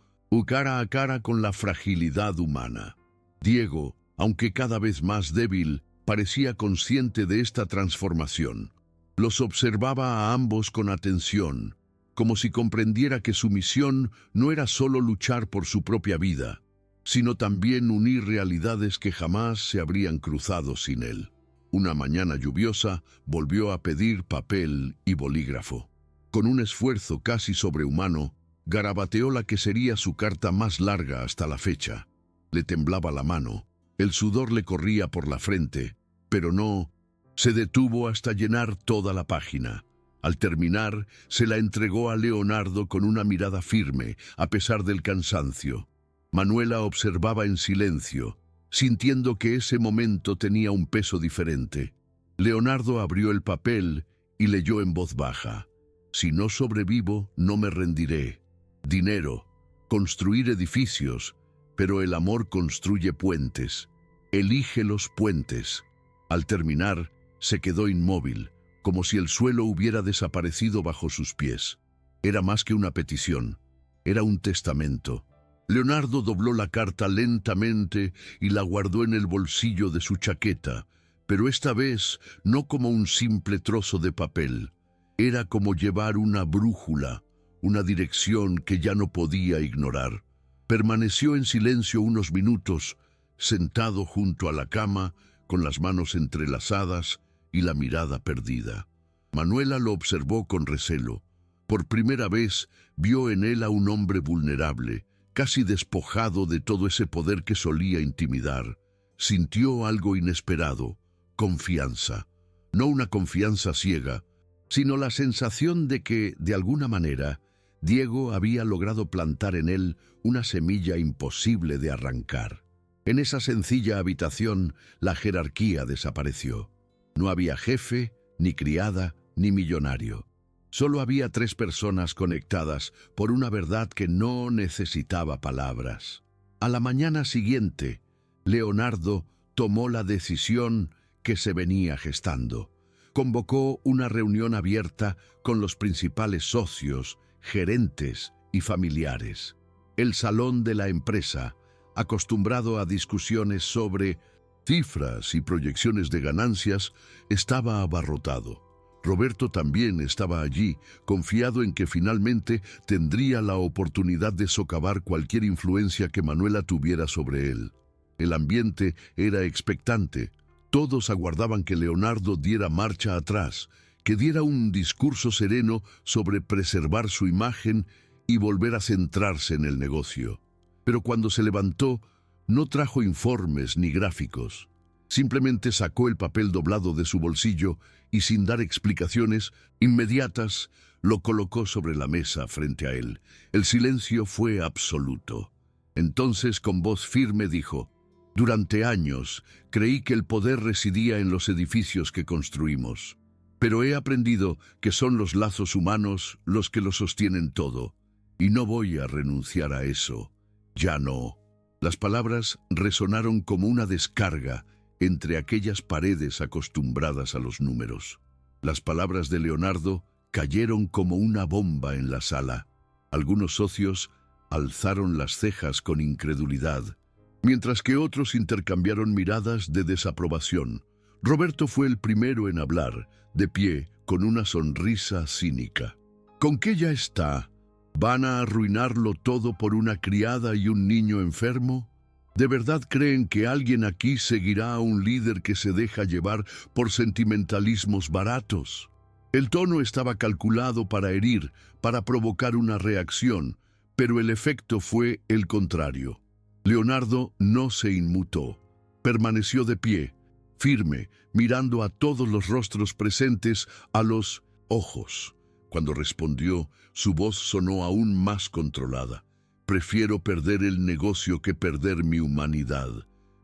cara a cara con la fragilidad humana. Diego, aunque cada vez más débil, parecía consciente de esta transformación. Los observaba a ambos con atención, como si comprendiera que su misión no era solo luchar por su propia vida, sino también unir realidades que jamás se habrían cruzado sin él. Una mañana lluviosa volvió a pedir papel y bolígrafo. Con un esfuerzo casi sobrehumano, garabateó la que sería su carta más larga hasta la fecha. Le temblaba la mano, el sudor le corría por la frente, pero no se detuvo hasta llenar toda la página. Al terminar, se la entregó a Leonardo con una mirada firme, a pesar del cansancio. Manuela observaba en silencio, sintiendo que ese momento tenía un peso diferente. Leonardo abrió el papel y leyó en voz baja: «Si no sobrevivo, no me rendiré. Dinero, construir edificios, pero el amor construye puentes. Elige los puentes». Al terminar, se quedó inmóvil, como si el suelo hubiera desaparecido bajo sus pies. Era más que una petición, era un testamento. Leonardo dobló la carta lentamente y la guardó en el bolsillo de su chaqueta, pero esta vez no como un simple trozo de papel. Era como llevar una brújula, una dirección que ya no podía ignorar. Permaneció en silencio unos minutos, sentado junto a la cama, con las manos entrelazadas y la mirada perdida. Manuela lo observó con recelo. Por primera vez vio en él a un hombre vulnerable, casi despojado de todo ese poder que solía intimidar. Sintió algo inesperado, confianza. No una confianza ciega, sino la sensación de que, de alguna manera, Diego había logrado plantar en él una semilla imposible de arrancar. En esa sencilla habitación, la jerarquía desapareció. No había jefe, ni criada, ni millonario. Solo había 3 personas conectadas por una verdad que no necesitaba palabras. A la mañana siguiente, Leonardo tomó la decisión que se venía gestando. Convocó una reunión abierta con los principales socios, gerentes y familiares. El salón de la empresa, acostumbrado a discusiones sobre cifras y proyecciones de ganancias, estaba abarrotado. Roberto también estaba allí, confiado en que finalmente tendría la oportunidad de socavar cualquier influencia que Manuela tuviera sobre él. El ambiente era expectante. Todos aguardaban que Leonardo diera marcha atrás, que diera un discurso sereno sobre preservar su imagen y volver a centrarse en el negocio. Pero cuando se levantó, no trajo informes ni gráficos. Simplemente sacó el papel doblado de su bolsillo y, sin dar explicaciones inmediatas, lo colocó sobre la mesa frente a él. El silencio fue absoluto. Entonces, con voz firme, dijo: «Durante años creí que el poder residía en los edificios que construimos. Pero he aprendido que son los lazos humanos los que lo sostienen todo. Y no voy a renunciar a eso. Ya no». Las palabras resonaron como una descarga entre aquellas paredes acostumbradas a los números. Las palabras de Leonardo cayeron como una bomba en la sala. Algunos socios alzaron las cejas con incredulidad, mientras que otros intercambiaron miradas de desaprobación. Roberto fue el primero en hablar, de pie, con una sonrisa cínica. «¿Con qué ya está? ¿Van a arruinarlo todo por una criada y un niño enfermo? ¿De verdad creen que alguien aquí seguirá a un líder que se deja llevar por sentimentalismos baratos?» El tono estaba calculado para herir, para provocar una reacción, pero el efecto fue el contrario. Leonardo no se inmutó. Permaneció de pie, firme, mirando a todos los rostros presentes a los ojos. Cuando respondió, su voz sonó aún más controlada. «Prefiero perder el negocio que perder mi humanidad.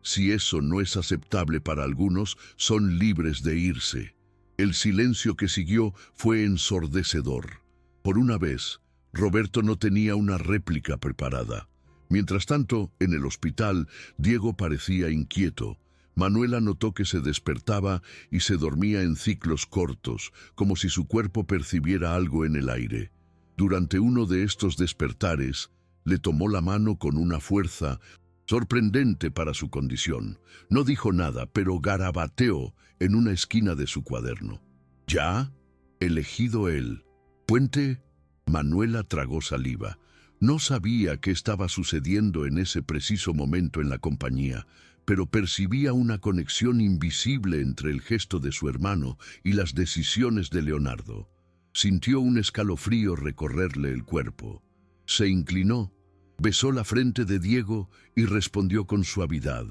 Si eso no es aceptable para algunos, son libres de irse». El silencio que siguió fue ensordecedor. Por una vez, Roberto no tenía una réplica preparada. Mientras tanto, en el hospital, Diego parecía inquieto. Manuela notó que se despertaba y se dormía en ciclos cortos, como si su cuerpo percibiera algo en el aire. Durante uno de estos despertares, le tomó la mano con una fuerza sorprendente para su condición. No dijo nada, pero garabateó en una esquina de su cuaderno. ¿Ya? Elegido él. ¿Puente? Manuela tragó saliva. No sabía qué estaba sucediendo en ese preciso momento en la compañía, pero percibía una conexión invisible entre el gesto de su hermano y las decisiones de Leonardo. Sintió un escalofrío recorrerle el cuerpo. Se inclinó, besó la frente de Diego y respondió con suavidad,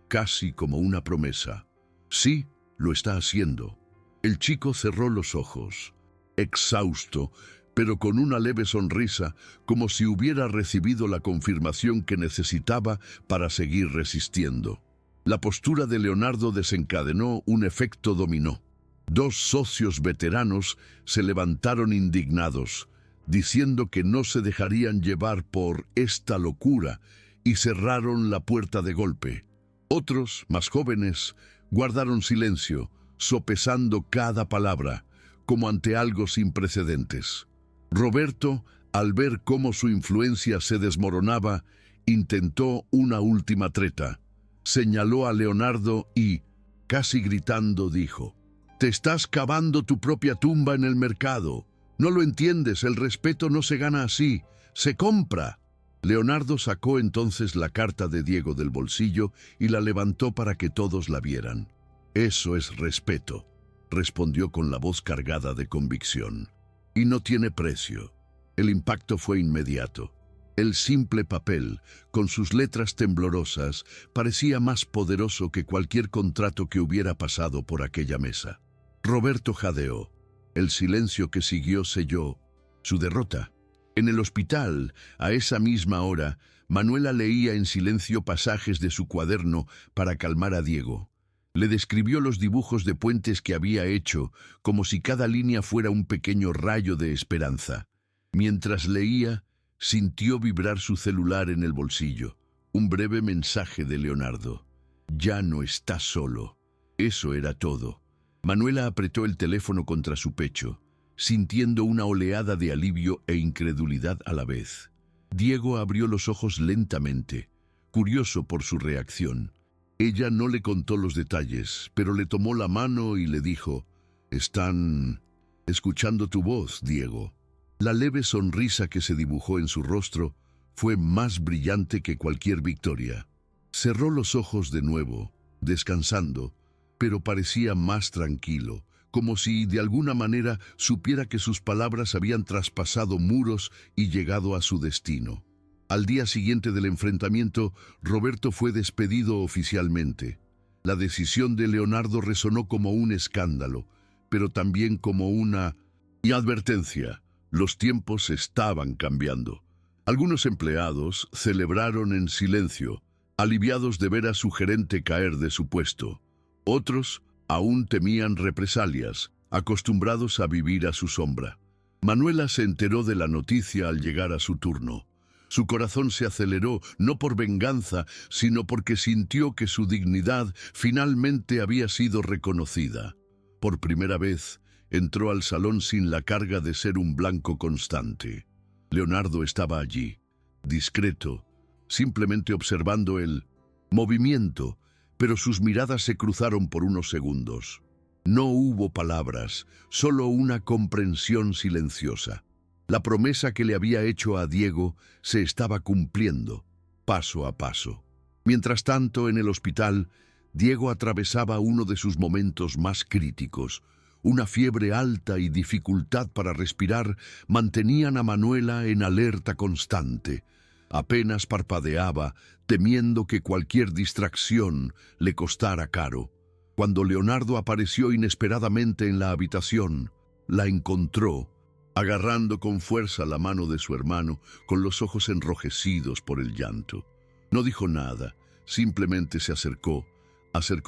casi como una promesa. Sí, lo está haciendo. El chico cerró los ojos, exhausto, pero con una leve sonrisa, como si hubiera recibido la confirmación que necesitaba para seguir resistiendo. La postura de Leonardo desencadenó un efecto dominó. Dos socios veteranos se levantaron indignados, diciendo que no se dejarían llevar por esta locura, y cerraron la puerta de golpe. Otros, más jóvenes, guardaron silencio, sopesando cada palabra, como ante algo sin precedentes. Roberto, al ver cómo su influencia se desmoronaba, intentó una última treta. Señaló a Leonardo y, casi gritando, dijo: «Te estás cavando tu propia tumba en el mercado. No lo entiendes, el respeto no se gana así, se compra». Leonardo sacó entonces la carta de Diego del bolsillo y la levantó para que todos la vieran. «Eso es respeto», respondió con la voz cargada de convicción. «Y no tiene precio». El impacto fue inmediato. El simple papel, con sus letras temblorosas, parecía más poderoso que cualquier contrato que hubiera pasado por aquella mesa. Roberto jadeó. El silencio que siguió selló su derrota. En el hospital, a esa misma hora, Manuela leía en silencio pasajes de su cuaderno para calmar a Diego. Le describió los dibujos de puentes que había hecho, como si cada línea fuera un pequeño rayo de esperanza. Mientras leía, sintió vibrar su celular en el bolsillo. Un breve mensaje de Leonardo. «Ya no está solo». Eso era todo. Manuela apretó el teléfono contra su pecho, sintiendo una oleada de alivio e incredulidad a la vez. Diego abrió los ojos lentamente, curioso por su reacción. Ella no le contó los detalles, pero le tomó la mano y le dijo: «Están escuchando tu voz, Diego». La leve sonrisa que se dibujó en su rostro fue más brillante que cualquier victoria. Cerró los ojos de nuevo, descansando, pero parecía más tranquilo, como si de alguna manera supiera que sus palabras habían traspasado muros y llegado a su destino. Al día siguiente del enfrentamiento, Roberto fue despedido oficialmente. La decisión de Leonardo resonó como un escándalo, pero también como una advertencia. Los tiempos estaban cambiando. Algunos empleados celebraron en silencio, aliviados de ver a su gerente caer de su puesto. Otros aún temían represalias, acostumbrados a vivir a su sombra. Manuela se enteró de la noticia al llegar a su turno. Su corazón se aceleró, no por venganza, sino porque sintió que su dignidad finalmente había sido reconocida. Por primera vez, entró al salón sin la carga de ser un blanco constante. Leonardo estaba allí, discreto, simplemente observando el movimiento, pero sus miradas se cruzaron por unos segundos. No hubo palabras, solo una comprensión silenciosa. La promesa que le había hecho a Diego se estaba cumpliendo, paso a paso. Mientras tanto, en el hospital, Diego atravesaba uno de sus momentos más críticos. Una fiebre alta y dificultad para respirar mantenían a Manuela en alerta constante. Apenas parpadeaba, temiendo que cualquier distracción le costara caro. Cuando Leonardo apareció inesperadamente en la habitación, la encontró, agarrando con fuerza la mano de su hermano, con los ojos enrojecidos por el llanto. No dijo nada, simplemente se acercó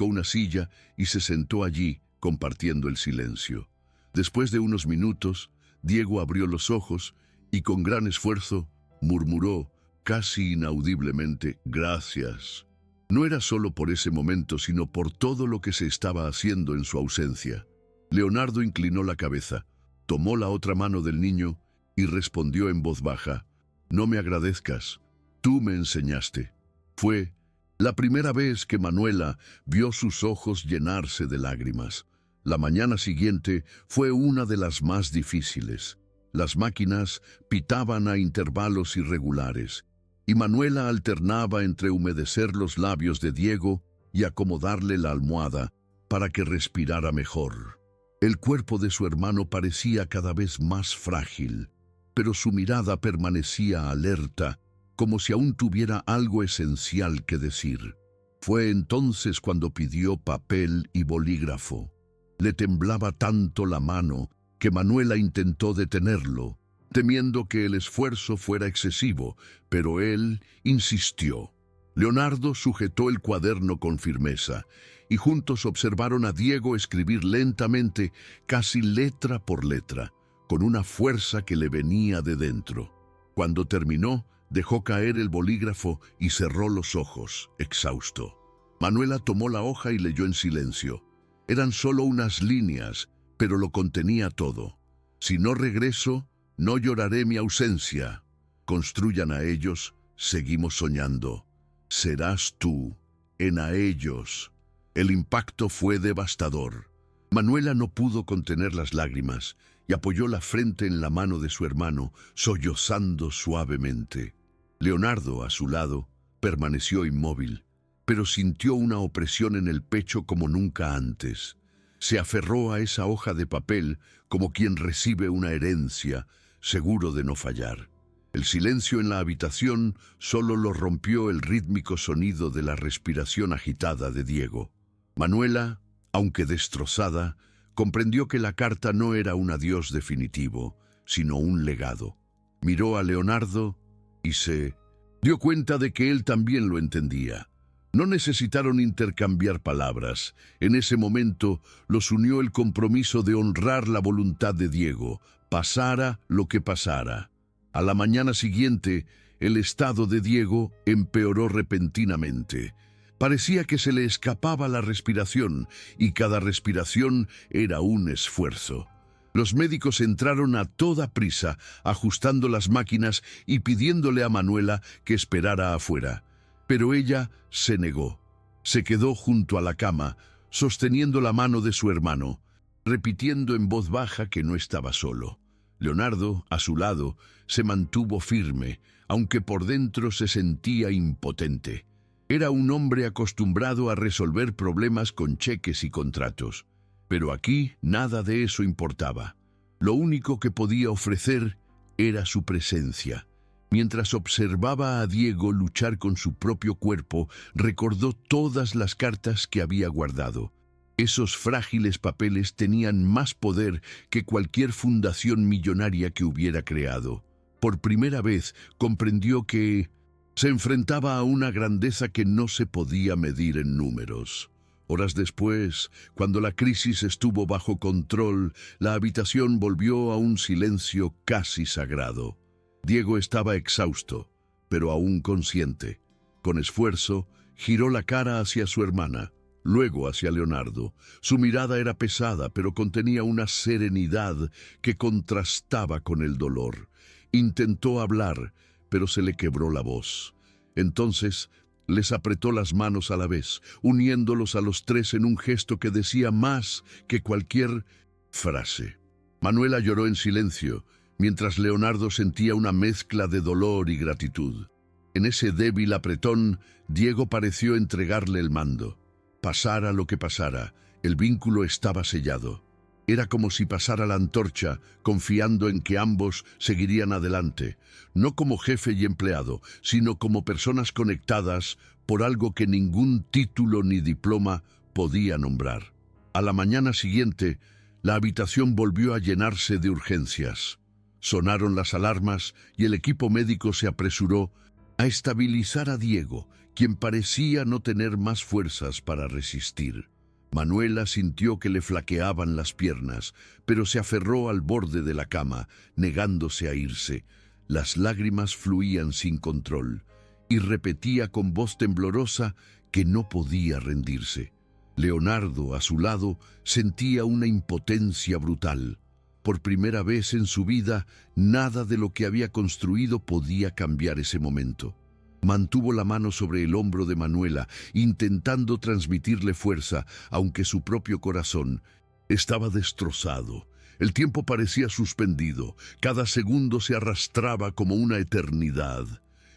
una silla y se sentó allí, compartiendo el silencio. Después de unos minutos, Diego abrió los ojos y con gran esfuerzo murmuró, casi inaudiblemente, «Gracias». No era solo por ese momento, sino por todo lo que se estaba haciendo en su ausencia. Leonardo inclinó la cabeza, tomó la otra mano del niño y respondió en voz baja, «No me agradezcas, tú me enseñaste». Fue la primera vez que Manuela vio sus ojos llenarse de lágrimas. La mañana siguiente fue una de las más difíciles. Las máquinas pitaban a intervalos irregulares, y Manuela alternaba entre humedecer los labios de Diego y acomodarle la almohada para que respirara mejor. El cuerpo de su hermano parecía cada vez más frágil, pero su mirada permanecía alerta, como si aún tuviera algo esencial que decir. Fue entonces cuando pidió papel y bolígrafo. Le temblaba tanto la mano que Manuela intentó detenerlo, temiendo que el esfuerzo fuera excesivo, pero él insistió. Leonardo sujetó el cuaderno con firmeza, y juntos observaron a Diego escribir lentamente, casi letra por letra, con una fuerza que le venía de dentro. Cuando terminó, dejó caer el bolígrafo y cerró los ojos, exhausto. Manuela tomó la hoja y leyó en silencio. Eran solo unas líneas, pero lo contenía todo. «Si no regreso, no lloraré mi ausencia. Construyan a ellos, seguimos soñando. Serás tú, en a ellos». El impacto fue devastador. Manuela no pudo contener las lágrimas y apoyó la frente en la mano de su hermano, sollozando suavemente. Leonardo, a su lado, permaneció inmóvil, pero sintió una opresión en el pecho como nunca antes. Se aferró a esa hoja de papel como quien recibe una herencia, seguro de no fallar. El silencio en la habitación solo lo rompió el rítmico sonido de la respiración agitada de Diego. Manuela, aunque destrozada, comprendió que la carta no era un adiós definitivo, sino un legado. Miró a Leonardo y se dio cuenta de que él también lo entendía. No necesitaron intercambiar palabras. En ese momento los unió el compromiso de honrar la voluntad de Diego, pasara lo que pasara. A la mañana siguiente, el estado de Diego empeoró repentinamente. Parecía que se le escapaba la respiración, y cada respiración era un esfuerzo. Los médicos entraron a toda prisa, ajustando las máquinas y pidiéndole a Manuela que esperara afuera. Pero ella se negó. Se quedó junto a la cama, sosteniendo la mano de su hermano, repitiendo en voz baja que no estaba solo. Leonardo, a su lado, se mantuvo firme, aunque por dentro se sentía impotente. Era un hombre acostumbrado a resolver problemas con cheques y contratos. Pero aquí nada de eso importaba. Lo único que podía ofrecer era su presencia. Mientras observaba a Diego luchar con su propio cuerpo, recordó todas las cartas que había guardado. Esos frágiles papeles tenían más poder que cualquier fundación millonaria que hubiera creado. Por primera vez comprendió que se enfrentaba a una grandeza que no se podía medir en números. Horas después, cuando la crisis estuvo bajo control, la habitación volvió a un silencio casi sagrado. Diego estaba exhausto, pero aún consciente. Con esfuerzo, giró la cara hacia su hermana, luego hacia Leonardo. Su mirada era pesada, pero contenía una serenidad que contrastaba con el dolor. Intentó hablar, pero se le quebró la voz. Entonces, les apretó las manos a la vez, uniéndolos a los tres en un gesto que decía más que cualquier frase. Manuela lloró en silencio, mientras Leonardo sentía una mezcla de dolor y gratitud. En ese débil apretón, Diego pareció entregarle el mando. Pasara lo que pasara, el vínculo estaba sellado. Era como si pasara la antorcha, confiando en que ambos seguirían adelante, no como jefe y empleado, sino como personas conectadas por algo que ningún título ni diploma podía nombrar. A la mañana siguiente, la habitación volvió a llenarse de urgencias. Sonaron las alarmas y el equipo médico se apresuró a estabilizar a Diego, quien parecía no tener más fuerzas para resistir. Manuela sintió que le flaqueaban las piernas, pero se aferró al borde de la cama, negándose a irse. Las lágrimas fluían sin control, y repetía con voz temblorosa que no podía rendirse. Leonardo, a su lado, sentía una impotencia brutal. Por primera vez en su vida, nada de lo que había construido podía cambiar ese momento. Mantuvo la mano sobre el hombro de Manuela, intentando transmitirle fuerza, aunque su propio corazón estaba destrozado. El tiempo parecía suspendido, cada segundo se arrastraba como una eternidad.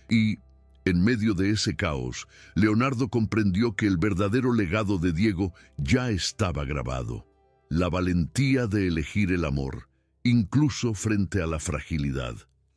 Y, en medio de ese caos, Leonardo comprendió que el verdadero legado de Diego ya estaba grabado. La valentía de elegir el amor, incluso frente a la fragilidad.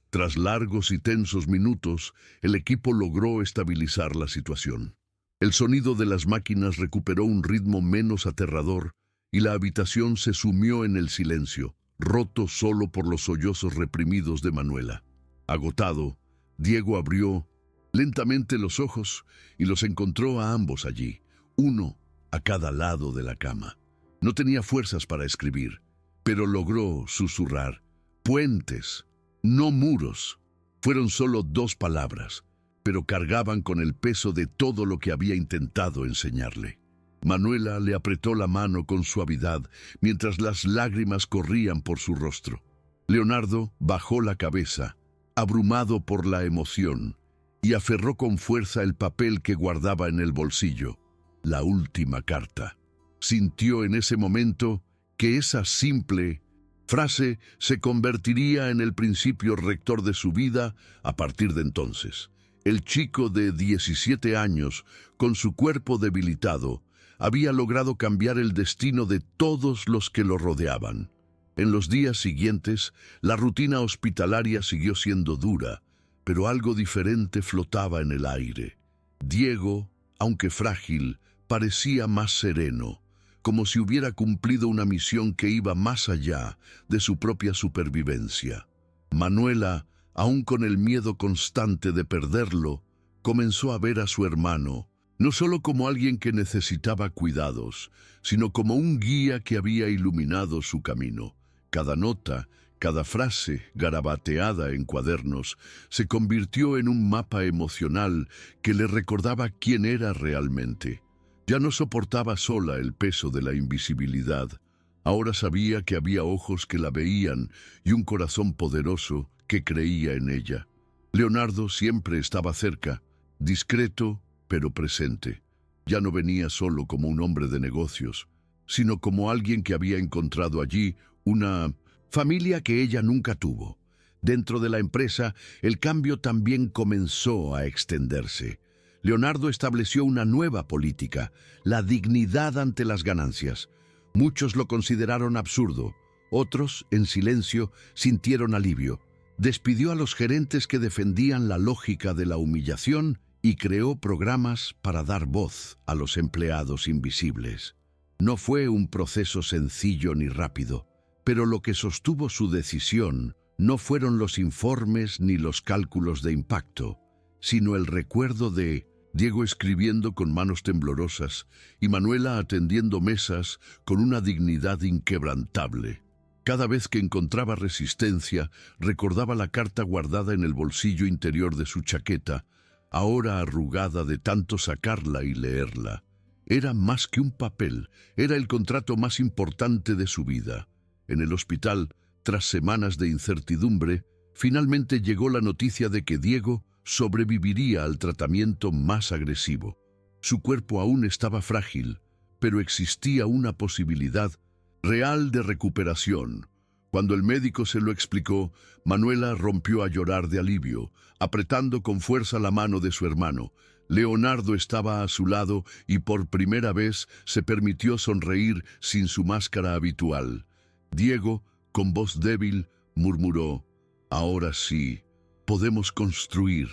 Tras largos y tensos minutos, el equipo logró estabilizar la situación. El sonido de las máquinas recuperó un ritmo menos aterrador y la habitación se sumió en el silencio, roto solo por los sollozos reprimidos de Manuela. Agotado, Diego abrió lentamente los ojos y los encontró a ambos allí, uno a cada lado de la cama. No tenía fuerzas para escribir, pero logró susurrar: puentes, no muros. Fueron solo 2 palabras, pero cargaban con el peso de todo lo que había intentado enseñarle. Manuela le apretó la mano con suavidad mientras las lágrimas corrían por su rostro. Leonardo bajó la cabeza, abrumado por la emoción, y aferró con fuerza el papel que guardaba en el bolsillo, la última carta. Sintió en ese momento que esa simple frase se convertiría en el principio rector de su vida a partir de entonces. El chico de 17 años, con su cuerpo debilitado, había logrado cambiar el destino de todos los que lo rodeaban. En los días siguientes, la rutina hospitalaria siguió siendo dura, pero algo diferente flotaba en el aire. Diego, aunque frágil, parecía más sereno, como si hubiera cumplido una misión que iba más allá de su propia supervivencia. Manuela, aún con el miedo constante de perderlo, comenzó a ver a su hermano, no solo como alguien que necesitaba cuidados, sino como un guía que había iluminado su camino. Cada nota, cada frase garabateada en cuadernos se convirtió en un mapa emocional que le recordaba quién era realmente. Ya no soportaba sola el peso de la invisibilidad. Ahora sabía que había ojos que la veían y un corazón poderoso que creía en ella. Leonardo siempre estaba cerca, discreto pero presente. Ya no venía solo como un hombre de negocios, sino como alguien que había encontrado allí una familia que ella nunca tuvo. Dentro de la empresa, el cambio también comenzó a extenderse. Leonardo estableció una nueva política, la dignidad ante las ganancias. Muchos lo consideraron absurdo, otros, en silencio, sintieron alivio. Despidió a los gerentes que defendían la lógica de la humillación y creó programas para dar voz a los empleados invisibles. No fue un proceso sencillo ni rápido, pero lo que sostuvo su decisión no fueron los informes ni los cálculos de impacto, sino el recuerdo de Diego escribiendo con manos temblorosas y Manuela atendiendo mesas con una dignidad inquebrantable. Cada vez que encontraba resistencia, recordaba la carta guardada en el bolsillo interior de su chaqueta, ahora arrugada de tanto sacarla y leerla. Era más que un papel, era el contrato más importante de su vida. En el hospital, tras semanas de incertidumbre, finalmente llegó la noticia de que Diego sobreviviría al tratamiento más agresivo. Su cuerpo aún estaba frágil, pero existía una posibilidad real de recuperación. Cuando el médico se lo explicó, Manuela rompió a llorar de alivio, apretando con fuerza la mano de su hermano. Leonardo estaba a su lado y por primera vez se permitió sonreír sin su máscara habitual. Diego, con voz débil, murmuró: «Ahora sí, podemos construir».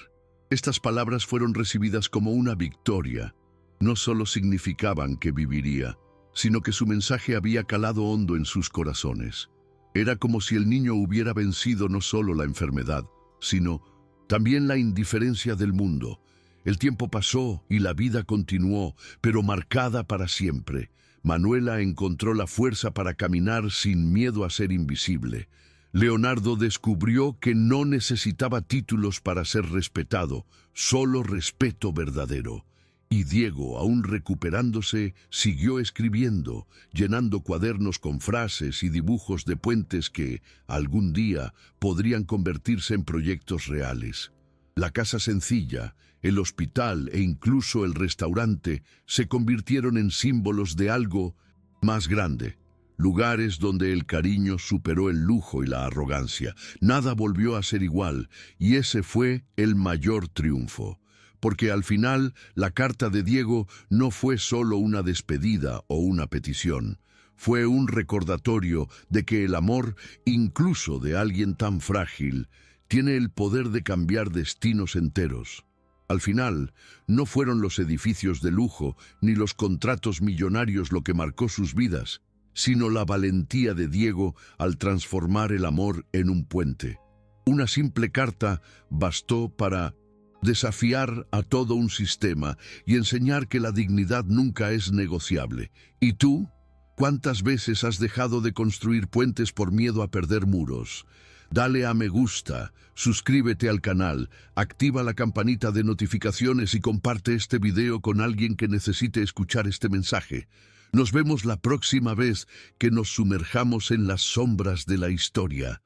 Estas palabras fueron recibidas como una victoria. No solo significaban que viviría, sino que su mensaje había calado hondo en sus corazones. Era como si el niño hubiera vencido no solo la enfermedad, sino también la indiferencia del mundo. El tiempo pasó y la vida continuó, pero marcada para siempre. Manuela encontró la fuerza para caminar sin miedo a ser invisible. Leonardo descubrió que no necesitaba títulos para ser respetado, solo respeto verdadero. Y Diego, aún recuperándose, siguió escribiendo, llenando cuadernos con frases y dibujos de puentes que, algún día, podrían convertirse en proyectos reales. La casa sencilla, el hospital e incluso el restaurante se convirtieron en símbolos de algo más grande. Lugares donde el cariño superó el lujo y la arrogancia. Nada volvió a ser igual, y ese fue el mayor triunfo. Porque al final, la carta de Diego no fue solo una despedida o una petición. Fue un recordatorio de que el amor, incluso de alguien tan frágil, tiene el poder de cambiar destinos enteros. Al final, no fueron los edificios de lujo ni los contratos millonarios lo que marcó sus vidas, sino la valentía de Diego al transformar el amor en un puente. Una simple carta bastó para desafiar a todo un sistema y enseñar que la dignidad nunca es negociable. ¿Y tú? ¿Cuántas veces has dejado de construir puentes por miedo a perder muros? Dale a me gusta, suscríbete al canal, activa la campanita de notificaciones y comparte este video con alguien que necesite escuchar este mensaje. Nos vemos la próxima vez que nos sumerjamos en las sombras de la historia.